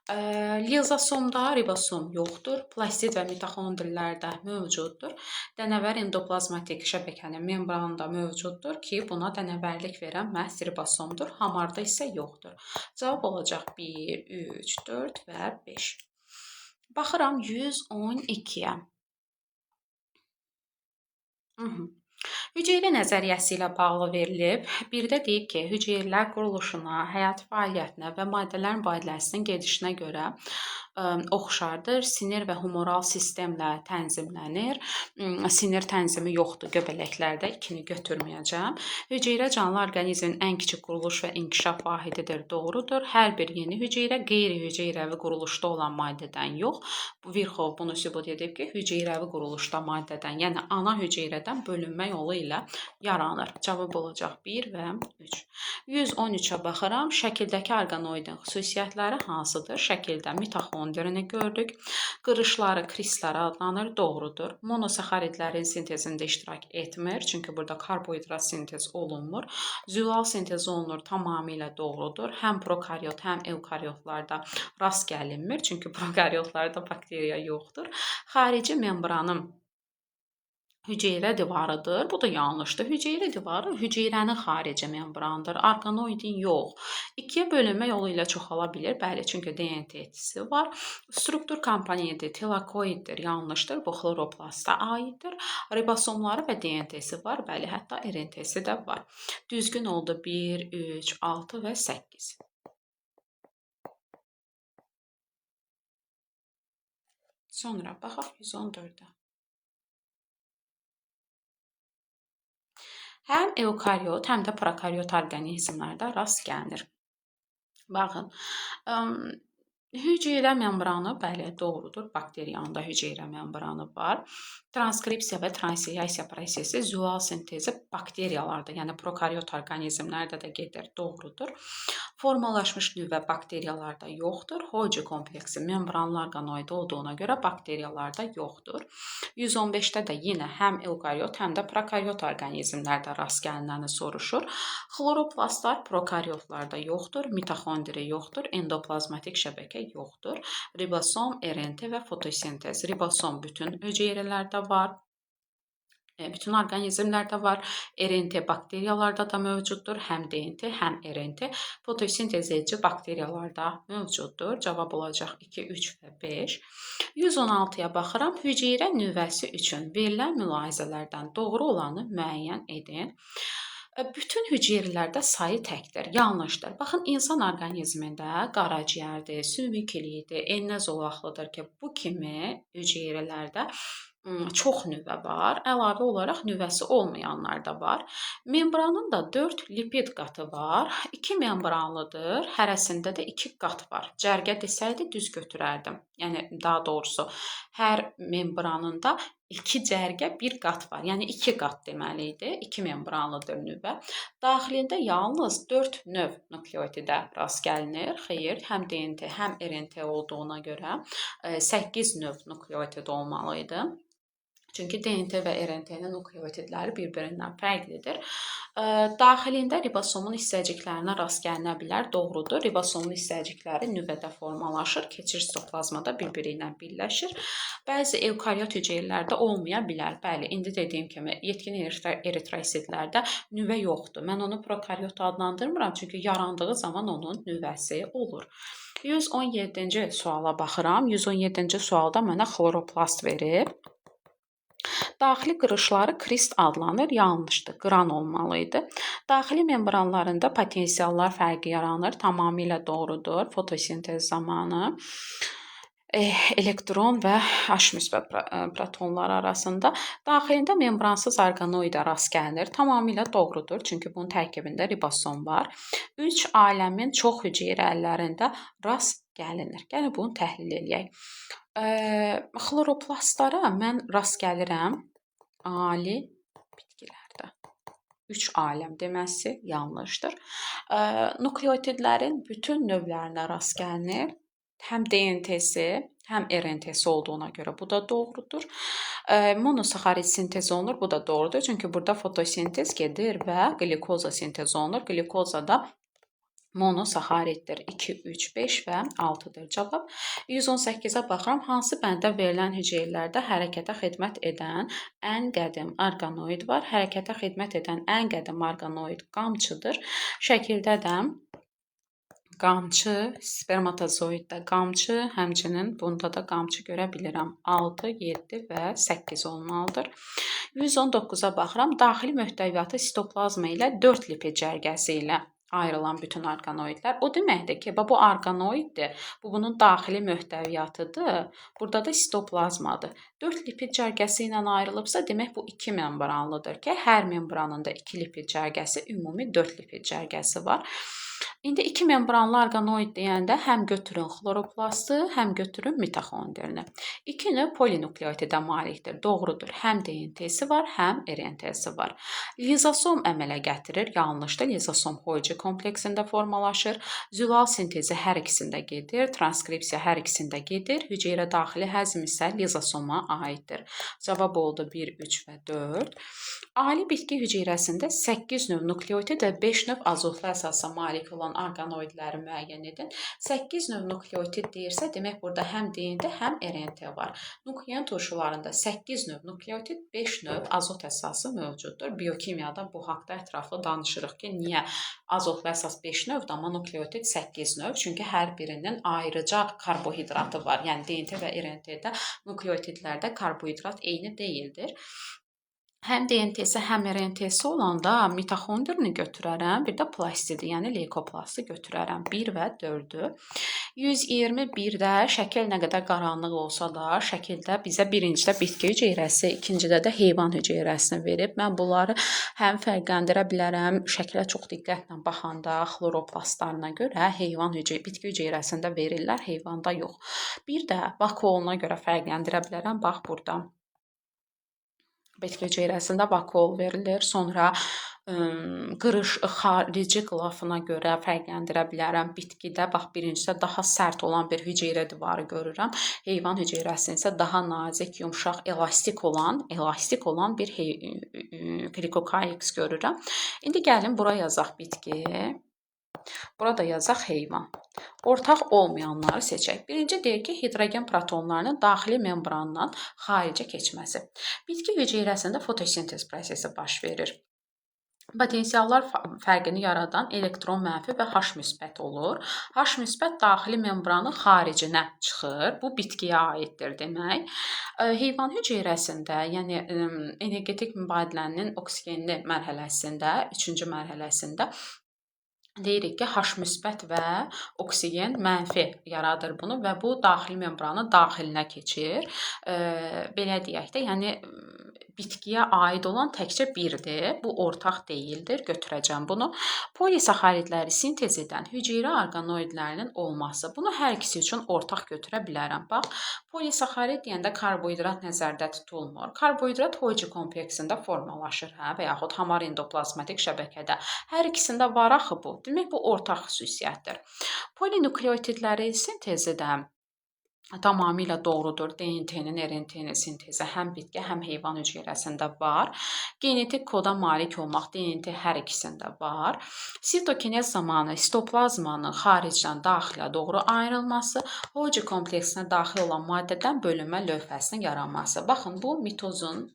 Lizosomda ribosom yoxdur. Plastid və mitoxondrilərdə mövcuddur. Dənəvər endoplazmatik şəbəkənin membranında mövcuddur ki, buna dənəvərlik verən məhz ribosomdur. Hamarda isə yoxdur. Cavab olacaq 1, 3, 4 və 5. Baxıram 112-yə. Hüceyrə nəzəriyyəsi ilə bağlı verilib. Birdə deyib ki, hüceyrələr quruluşuna, həyat fəaliyyətinə və maddələrin mübadiləsinin gedişinə görə oxşardır. Sinir və humoral sistemlə tənzimlənir. Sinir tənzimi yoxdur göbələklərdə. 2-ni götürməyəcəm. Hüceyrə canlı orqanizmin ən kiçik quruluş və inkişaf vahididir. Doğrudur. Hər bir yeni hüceyrə qeyri-hüceyrəvi quruluşda olan maddədən yox. Virxov bunu sübut edib ki, hüceyrəvi quruluşda maddədən, yəni ana hüceyrədən bölünmə yolu ilə yaranır. Cavab olacaq 1 və 3. 113-ə baxıram. Şəkildəki orqanoidin xüsusiyyətləri hansıdır? Şəkildə mitoxondrini gördük. Qırışları kristlər adlanır. Doğrudur. Monosaxaridlərin sintezində iştirak etmir. Çünki burada karbohidrat sintez olunmur. Züal sintez olunur. Tamamilə doğrudur. Həm prokaryot, həm eukaryotlarda rast gəlinmir. Çünki prokaryotlarda bakteriya yoxdur. Xarici membranın hüceyrə divarıdır. Bu da yanlışdır. Hüceyrə divarı hüceyrənin xarici membranıdır. Orqanoidin yox. 2-yə bölünmə yolu ilə çoxala bilir. Bəli, çünki DNT-si var. Struktur komponenti tilakoiddir. Yanlışdır. Bu xloroplasta aiddir. Ribosomları və DNT-si var. Bəli, hətta RNT-si də var. Düzgün oldu 1, 3, 6 və 8. Sonra baxaq 114-ə. Həm eukaryot, həm də prokaryot orqanizmlərdə rast gəlinir. Baxın, hüceyrə membranı, bəli, doğrudur. Bakteriyanın da hüceyrə membranı var. Transkripsiya və transliyasiya prosesi, züal sintezi bakteriyalarda, yəni prokaryot orqanizmlərdə də gedir. Doğrudur. Formalaşmış nüvə bakteriyalarda yoxdur. Hoji kompleksi membranlı orqanoid olduğuna görə bakteriyalarda yoxdur. 115-də də yenə həm eukaryot, həm də prokaryot orqanizmlərdə rast gəlinəni soruşur. Xloroplastlar prokaryotlarda yoxdur. Mitoxondri yoxdur. Endoplazmatik şəbəkə yoxdur. Ribosom, RNT və fotosintez. Ribosom bütün hüceyrələrdə var. Bütün orqanizmlərdə var. RNT bakteriyalarda da mövcuddur. Həm DNT, həm RNT fotosintez edici bakteriyalarda mövcuddur. Cavab olacaq 2, 3 və 5. 116-ya baxıram. Hüceyrə nüvəsi üçün verilən mülahizələrdən doğru olanı müəyyən edin. Bütün hüceyrələrdə sayı təkdir. Yanlışdır. Baxın, insan orqanizmində qaraciyərdir, sümüklidir, enə zolaqlıdır ki, bu kimi hüceyrələrdə çox nüvə var. Əlavə olaraq nüvəsi olmayanlar da var. Membranın da 4 lipid qatı var. 2 membranlıdır. Hərəsində də 2 qat var. Cərgə desəydi düz götürərdim. Yəni daha doğrusu hər membranında 2 cərgə bir qat var. Yəni 2 qat deməli idi. 2 membranlıdır nüvə. Daxilində yalnız 4 növ nukleotidə rast gəlinir. Xeyr, həm DNT, həm RNT olduğuna görə 8 növ nukleotid olmalı idi. Çünki DNT və RNT-nin nukleotidləri bir-birindən fərqlidir. Daxilində ribosomun hissəciklərinə rast gəlinə bilər. Doğrudur. Ribosomun hissəcikləri nüvədə formalaşır, keçir sitoplazmada bir-biri ilə birləşir. Bəzi evkaryot hüceyrələrdə olmaya bilər. Bəli, indi dediyim kimi yetkin eritrosidlərdə nüvə yoxdur. Mən onu prokaryot adlandırmıram, çünki yarandığı zaman onun nüvəsi olur. 117-ci suala baxıram. 117-ci sualda mənə xloroplast verib. Daxili qırışları krist adlanır, yanlışdır, qran olmalı idi. Daxili membranlarında potensiallar fərqi yaranır, tamamilə doğrudur. Fotosintez zamanı elektron və H müsbət protonlar arasında daxilində membransız orqanoidə rast gəlinir. Tamamilə doğrudur, çünki bunun tərkibində ribosom var. 3 aləmin çox hüceyrələrində rast gəlinir. Gəlin bunu təhlil edək. Xloroplastlara mən rast gəlirəm ali bitkilərdə. 3 aləm deməsi yanlışdır. Nukleotidlərin bütün növlərinə rast gəlinir. Həm DNT-si, həm RNT-si olduğuna görə bu da doğrudur. Monosaxarid sintez olunur, bu da doğrudur. Çünki burada fotosintez gedir və glikoza sintez olunur. Glikoza da monosaxariddir. 2, 3, 5 və 6-dır cavab. 118-ə baxıram. Hansı bəndə verilən hüceyrələrdə hərəkətə xidmət edən ən qədim orqanoid var? Hərəkətə xidmət edən ən qədim orqanoid qamçıdır. Şəkildə də qamçı, spermatozoiddə qamçı, həmçinin bunda da qamçı görə bilirəm. 6, 7 və 8 olmalıdır. 119-a baxıram. Daxili möhtəviyyatı sitoplazma ilə 4 lipid cərgəsi ilə ayrılan bütün orqanoidlər. O deməkdir ki, bu orqanoiddir. Bu bunun daxili möhtəviyyatıdır. Burada da sitoplazmadır. 4 lipid cərgəsi ilə ayrılıbsa, demək bu 2 membranlıdır ki, hər membranında 2 lipid cərgəsi, ümumi 4 lipid cərgəsi var. İndi 2 membranlı orqanoid deyəndə həm götürün xloroplastı, həm götürün mitoxondrini. 2 növ polinukleotidə malikdir. Doğrudur. Həm DNT-si var, həm RNT-si var. Lizosom əmələ gətirir. Yanlışdır. Lizosom Golgi kompleksində formalaşır. Zülal sintezi hər ikisində gedir. Transkripsiya hər ikisində gedir. Hüceyrə daxili həzm isə lizosoma aiddir. Cavab oldu 1, 3 və 4. Ali bitki hüceyrəsində 8 növ nukleotid və 5 növ azotlu əsasa malik olan orqanoidləri müəyyən edin. 8 növ nukleotid deyirsə, demək burada həm DNT, həm RNT var. Nuklein turşularında 8 növ nukleotid, 5 növ azot əsası mövcuddur. Biokimiyada bu haqda ətraflı danışırıq ki, niyə azotlu əsas 5 növdür, amma nukleotid 8 növ? Çünki hər birinin ayrıca karbohidratı var. Yəni DNT və RNT-də nukleotidlərdə karbohidrat eyni deyildir. Həm DNT-si, həm RNT-si olanda mitoxondrini götürərəm, bir də plastidi, yəni leykoplastı götürərəm. 1 və 4-ü. 121-də şəkil nə qədər qaranlıq olsa da, şəkildə bizə birincidə bitki hüceyrəsi, ikincidə də heyvan hüceyrəsini verib. Mən bunları həm fərqləndirə bilərəm, şəklə çox diqqətlə baxanda xloroplastlarına görə heyvan bitki hüceyrəsində verirlər, heyvanda yox. Bir də vakuoluna görə fərqləndirə bilərəm, bax burada. Bitki hüceyrəsində vakuol verilir. Sonra qırış xarici qılafına görə fərqləndirə bilərəm. Bitkidə bax birincidə daha sərt olan bir hüceyrə divarı görürəm. Heyvan hüceyrəsində isə daha nazik, yumşaq, elastik olan bir glikokalyks görürəm. İndi gəlin bura yazaq bitki. Burada yazaq heyvan. Ortaq olmayanları seçək. Birinci deyir ki, hidrogen protonlarının daxili membrandan xaricə keçməsi. Bitki hüceyrəsində fotosintez prosesi baş verir. Potensiallar fərqini yaradan elektron mənfi və H müsbət olur. H müsbət daxili membranın xaricinə çıxır. Bu bitkiyə aiddir demək. Heyvan hüceyrəsində, yəni energetik mübadilənin oksigenli mərhələsində, 3-cü mərhələsində deyirik ki, H müsbət və oksigen mənfi yaradır bunu və bu daxili membranın daxilinə keçir. Belə deyək də, yəni bitkiyə aid olan təkcə birdir. Bu ortaq deyildir. Götürəcəm bunu. Polisaxaridləri sintez edən hüceyrə orqanoidlərinin olması. Bunu hər ikisi üçün ortaq götürə bilərəm. Bax, polisaxarid deyəndə karbohidrat nəzərdə tutulmur. Karbohidrat Hoji kompleksində formalaşır, və yaxud hamar endoplazmatik şəbəkədə. Hər ikisində var axı bu. Demək, bu ortaq xüsusiyyətdir. Polinukleotidləri sintez edən tamamilə doğrudur. DNT-nin RNT-nin sintezi həm bitki, həm heyvan hüceyrəsində var. Genetik koda malik olmaq DNT hər ikisində var. Sitokinez zamanı sitoplazmanın xaricdən daxilə doğru ayrılması, Hoji kompleksinə daxil olan maddədən bölünmə lövhəsinin yaranması. Baxın, bu mitozun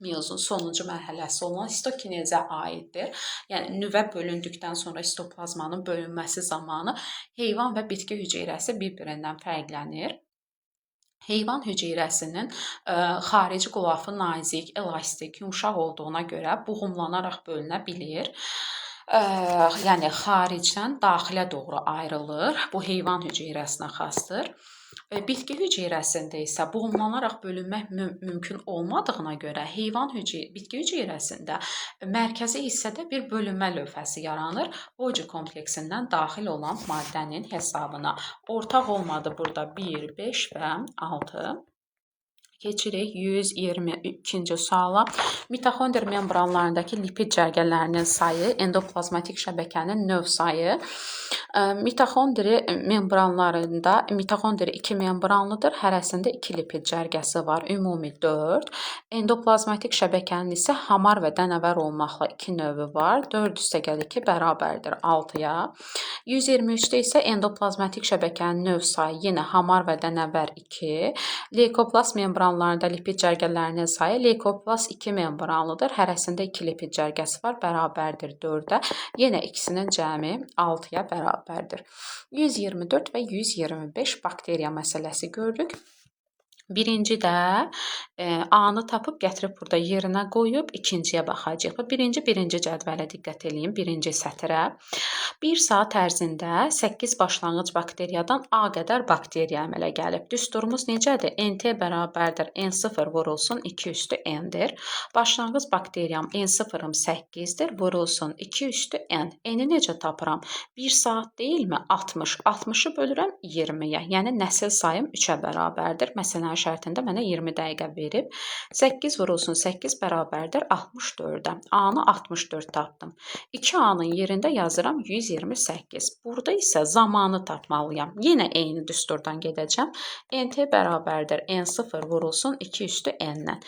sonuncu mərhələsi olan sitokinezə aiddir. Yəni, nüvə bölündükdən sonra sitoplazmanın bölünməsi zamanı heyvan və bitki hüceyrəsi bir-birindən fərqlənir. Heyvan hüceyrəsinin xarici qılafı nazik, elastik, yumşaq olduğuna görə buğumlanaraq bölünə bilir. Yəni, xaricdən daxilə doğru ayrılır. Bu heyvan hüceyrəsinə xasdır. Bitki hüceyrəsində isə buğumlanaraq bölünmək mümkün olmadığına görə bitki hüceyrəsində mərkəzi hissədə bir bölünmə lövhəsi yaranır. Hoji kompleksindən daxil olan maddənin hesabına. Ortaq olmadı burada 1, 5 və 6. Keçirik 122-ci suala. Mitoxondri membranlarındakı lipid cərgələrinin sayı, endoplazmatik şəbəkənin növ sayı. Mitoxondri membranlarında mitoxondri 2 membranlıdır. Hərəsində 2 lipid cərgəsi var. Ümumi 4. Endoplazmatik şəbəkənin isə hamar və dənəvər olmaqla 2 növü var. 4 + 2 bərabərdir 6-ya. 123-də isə endoplazmatik şəbəkənin növ sayı yenə hamar və dənəvər 2. Leykoplast membranlarında lipid cərgələrinin sayı leykoplast 2 membranlıdır. Hərəsində 2 lipid cərgəsi var. Bərabərdir 4-ə. Yenə ikisinin cəmi 6-ya bərabərdir. 124 və 125 bakteriya məsələsi gördük. Birincidə A-nı tapıb gətirib burada yerinə qoyub ikinciyə baxacağıq. Birinci cədvələ diqqət edin, birinci sətrə. 1 saat ərzində 8 başlanğıc bakteriyadan A qədər bakteriya əmələ gəlib. Düsturumuz necədir? NT bərabərdir N0 vurulsun 2/N-dir. Başlanğıc bakteriyam N0-ım 8-dir, vurulsun 2/N. N-i necə tapıram? 1 saat deyilmi? 60. 60-ı bölürəm 20-yə. Yəni nəsil sayım 3-ə bərabərdir. Məsələn, şərtində mənə 20 dəqiqə verib. 8 vurulsun 8 bərabərdir 64-ə. A-nı 64 tapdım. 2A-nın yerində yazıram 128. Burada isə zamanı tapmalıyam. Yenə eyni düsturdan gedəcəm. NT bərabərdir N0 vurulsun 2/N-dən.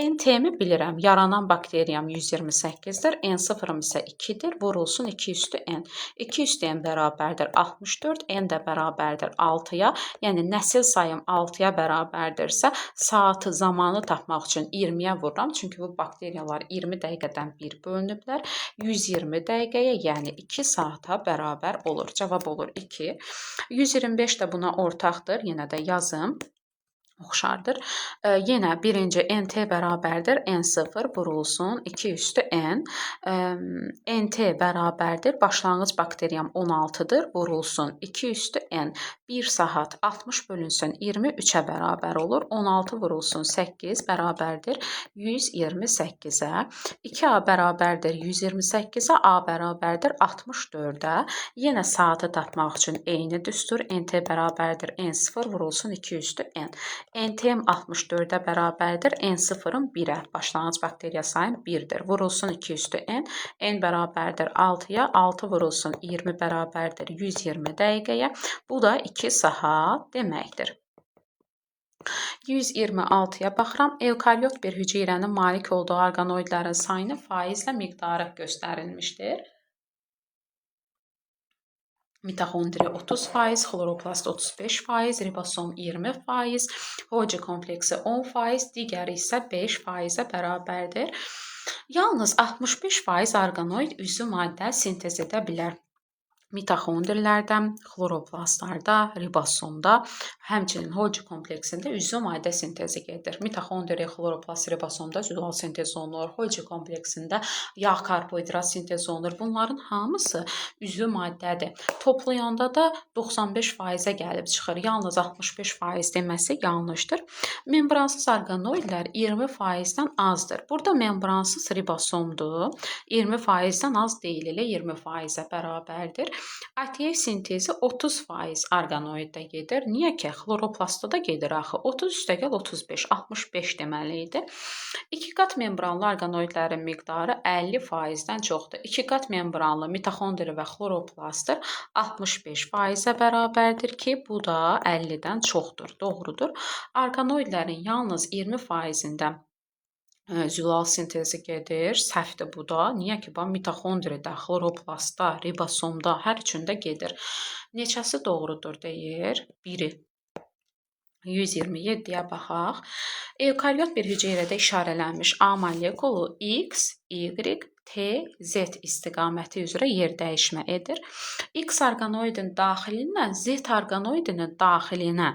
NT-mi bilirəm. Yaranan bakteriyam 128-dir. N0-ım isə 2-dir. Vurulsun 2/N. 2/N bərabərdir 64. N də bərabərdir 6-ya. Yəni nəsil sayım 6-ya bərabərdir. Saatı, zamanı tapmaq üçün 20-yə vururam. Çünki bu bakteriyalar 20 dəqiqədən bir bölünüblər. 120 dəqiqəyə, yəni 2 saata bərabər olur. Cavab olur 2. 125 də buna ortaqdır. Yenə də yazım. Oxşardır. Yenə birinci NT bərabərdir N0 vurulsun 2/N. NT bərabərdir. Başlanğıc bakteriyam 16-dır. Vurulsun 2/N. 1 saat 60 bölünsün 20 3-ə bərabər olur. 16 vurulsun 8 bərabərdir 128-ə. 2A bərabərdir 128-ə. A bərabərdir 64-ə. Yenə saatı tapmaq üçün eyni düstur. NT bərabərdir N0 vurulsun 2/N. NT-m 64-ə bərabərdir. N0-ım 1-ə. Başlanğıc bakteriya sayım 1-dir. Vurulsun 2/N. N bərabərdir 6-ya. 6 vurulsun 20 bərabərdir 120 dəqiqəyə. Bu da 2 saat deməkdir. 126-ya baxıram. Evkaryot bir hüceyrənin malik olduğu orqanoidlərin sayını faizlə miqdarı göstərilmişdir. Mitoxondri 30%, xloroplast 35%, ribosom 20%, Hoji kompleksi 10%, digəri isə 5%-ə bərabərdir. Yalnız 65% orqanoid üzvü maddə sintez edə bilər. mitoxondrilərdə, xloroplastlarda, ribosomda, həmçinin Golgi kompleksində üzvü maddə sintezi gedir. Mitoxondri, xloroplast, ribosomda zülal sintez olunur. Golgi kompleksində yağ, karbohidrat sintez olunur. Bunların hamısı üzvü maddədir. Toplayanda da 95%-ə gəlib çıxır. Yalnız 65% deməsi yanlışdır. Membransız orqanoidlər 20%-dən azdır. Burada membransız ribosomdur. 20%-dən az deyil, elə 20%-ə bərabərdir. ATF sintezi 30% orqanoiddə gedir. Niyə ki? Xloroplastda da gedir axı. 30 + 35, 65 deməli idi. 2 qat membranlı orqanoidlərin miqdarı 50%-dən çoxdur. 2 qat membranlı mitoxondri və xloroplastdır 65%-ə bərabərdir ki, bu da 50-dən çoxdur. Doğrudur. Orqanoidlərin yalnız 20%-də zülal sintezi gedir. Səhvdir bu da. Niyə ki, mitoxondridə, xloroplastda, ribosomda hər üçündə gedir. Neçəsi doğrudur deyir? Biri. 127-yə baxaq. Evkaryot bir hüceyrədə işarələnmiş A molekulu X, Y, T, Z istiqaməti üzrə yer dəyişmə edir. X orqanoidin daxilindən Z orqanoidinin daxilinə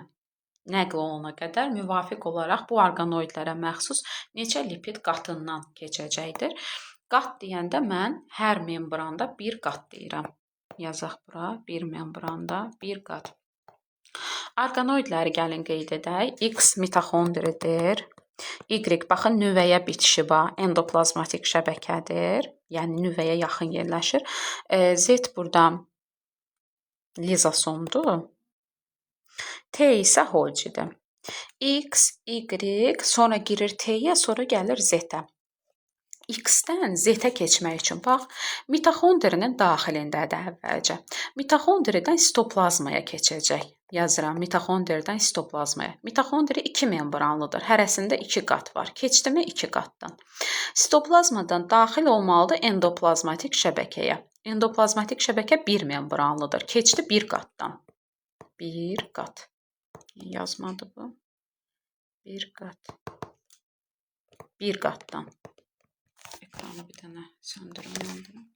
nəql olana qədər müvafiq olaraq bu orqanoidlərə məxsus neçə lipid qatından keçəcəkdir. Qat deyəndə mən hər membranda bir qat deyirəm. Yazaq bura, bir membranda bir qat. Orqanoidləri gəlin qeyd edək. X mitoxondridir. Y, baxın, nüvəyə bitişi var. Endoplazmatik şəbəkədir. Yəni, nüvəyə yaxın yerləşir. Z burada lizosomdur. T isə Golgidir. X, Y, sonra girir T-yə, sonra gəlir Z-ə. X-dən Z-ə keçmək üçün, bax, mitoxondrinin daxilindədir əvvəlcə. Mitoxondridən sitoplazmaya keçəcək. Yazıram, mitoxondridən sitoplazmaya. Mitoxondri 2 membranlıdır. Hərəsində 2 qat var. Keçdimi 2 qatdan. Sitoplazmadan daxil olmalıdır endoplazmatik şəbəkəyə. Endoplazmatik şəbəkə 1 membranlıdır. Keçdi 1 qatdan. 1 qat. Yazmadı bu. 1 qat. 1 qatdan. Ekranı bir dənə söndürüm.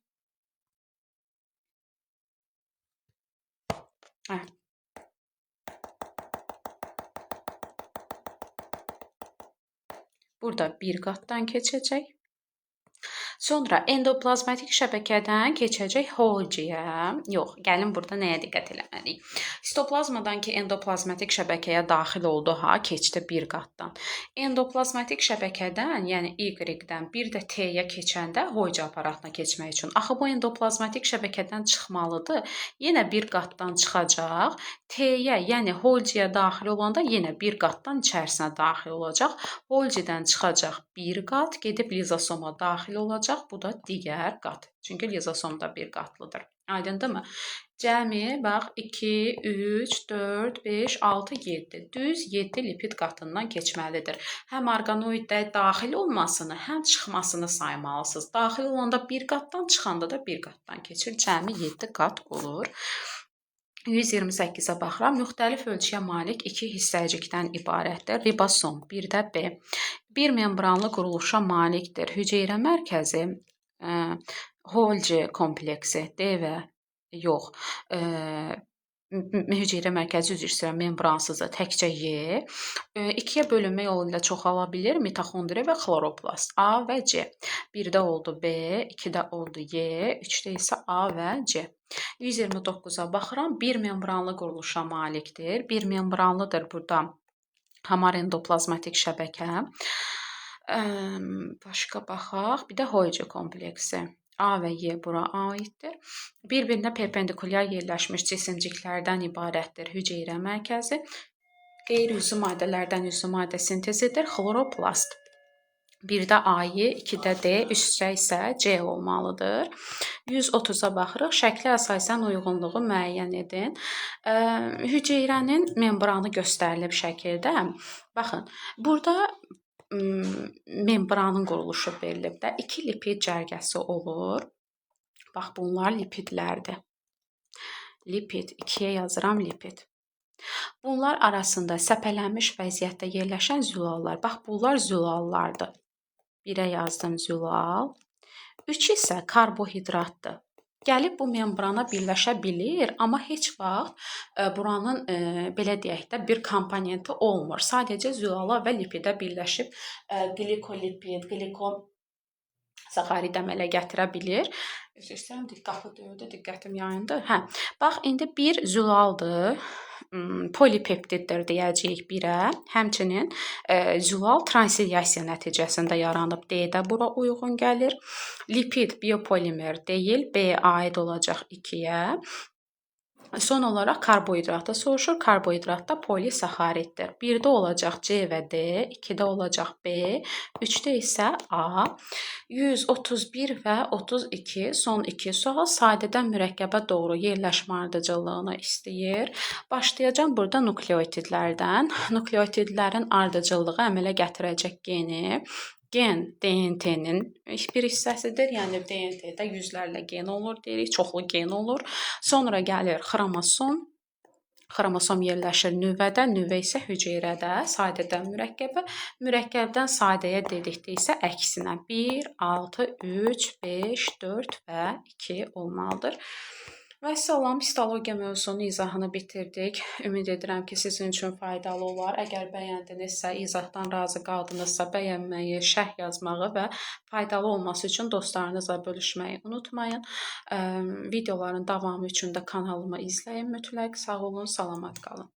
Burada 1 qatdan keçəcək. Sonra endoplazmatik şəbəkədən keçəcək Golgiyə. Yox, gəlin burada nəyə diqqət eləməliyik? Sitoplazmadan ki, endoplazmatik şəbəkəyə daxil oldu, keçdi 1 qatdan. Endoplazmatik şəbəkədən, yəni Y-dən bir də T-yə keçəndə Golgi aparatına keçmək üçün. Axı, bu endoplazmatik şəbəkədən çıxmalıdır. Yenə 1 qatdan çıxacaq. T-yə, yəni Golgiyə daxil olanda yenə 1 qatdan içərisinə daxil olacaq. Golgidən çıxacaq 1 qat, gedib lizosoma daxil olacaq. Bu da digər qat. Çünki lizosomda 1 qatlıdır. Aydındırmı? Cəmi, bax, 2, 3, 4, 5, 6, 7. Düz 7 lipid qatından keçməlidir. Həm orqanoiddə daxil olmasını, həm çıxmasını saymalısınız. Daxil olanda 1 qatdan, çıxanda da 1 qatdan keçir. Cəmi 7 qat olur. 128-ə baxıram. Müxtəlif ölçüyə malik 2 hissəcikdən ibarətdir. Ribosom, bir də B. Bir membranlı quruluşa malikdir. Hüceyrə mərkəzi, Golgi kompleksi, D və yox, hüceyrə mərkəzi üzr istəyirəm, membransızı təkcə Y. 2-yə bölünmə yolu ilə çoxala bilir mitoxondri və xloroplast A və C. 1-də oldu B, 2-də oldu Y, 3-də isə A və C. 129-a baxıram. Bir membranlı quruluşa malikdir. Bir membranlıdır burada hamar endoplazmatik şəbəkə. Başqa baxaq. Bir də Golgi kompleksi. A və Y bura aiddir. Bir-birinə perpendikulyar yerləşmiş cisimciklərdən ibarətdir hüceyrə mərkəzi. Qeyri-üzvü maddələrdən üzvü maddə sintezidir. Xloroplast. 1-də A-yı, 2-də D, üstə isə C olmalıdır. 130-a baxırıq. Şəklə əsasən uyğunluğu müəyyən edin. Hüceyrənin membranı göstərilib şəkildə. Baxın, burada membranın quruluşu verilib də 2 lipid cərgəsi olur. Bax, bunlar lipidlərdir. Lipid, 2-yə yazıram lipid. Bunlar arasında səpələnmiş vəziyyətdə yerləşən zülallar. Bax, bunlar zülallardır. 1-ə yazdım zülal. 3 isə karbohidratdır. gəlib bu membrana birləşə bilir, amma heç vaxt buranın belə deyək də bir komponenti olmur. Sadəcə zülala və lipidə birləşib glikolipid, glikosaxarid əmələ gətirə bilir. Üzr istəyirəm, qapı döyüldü, diqqətim yayındı. Hə, bax indi bir zülaldır. Polipeptiddir deyəcəyik birə. Həmçinin zülal transliyasiya nəticəsində yaranıb. D də bura uyğun gəlir. Lipid biopolimer deyil, B aid olacaq 2-yə. Son olaraq karbohidratı soruşur. Karbohidrat da polisaxariddir. 1-də olacaq C və D, 2-də olacaq B, 3-də isə A. 131 və 32 son 2 sual sadədən mürəkkəbə doğru yerləşmə ardıcıllığını istəyir. Başlayacağım burada nukleotidlərdən. Nukleotidlərin ardıcıllığı əmələ gətirəcək geni. Gen DNT-nin bir hissəsidir. Yəni DNT-də yüzlərlə gen olur deyirik, çoxlu gen olur. Sonra gəlir xromosom. Xromosom yerləşir nüvədə, nüvə isə hüceyrədə, sadədən mürəkkəbə. Mürəkkəbdən sadəyə dedikdə isə əksinə 1, 6, 3, 5, 4 və 2 olmalıdır. Vəssalam, histologiya mövzusunun izahını bitirdik. Ümid edirəm ki, sizin üçün faydalı olar. Əgər bəyəndinizsə, izahdan razı qaldınızsa, bəyənməyi, şərh yazmağı və faydalı olması üçün dostlarınızla bölüşməyi unutmayın. Videoların davamı üçün də kanalımı izləyin mütləq. Sağ olun, salamat qalın.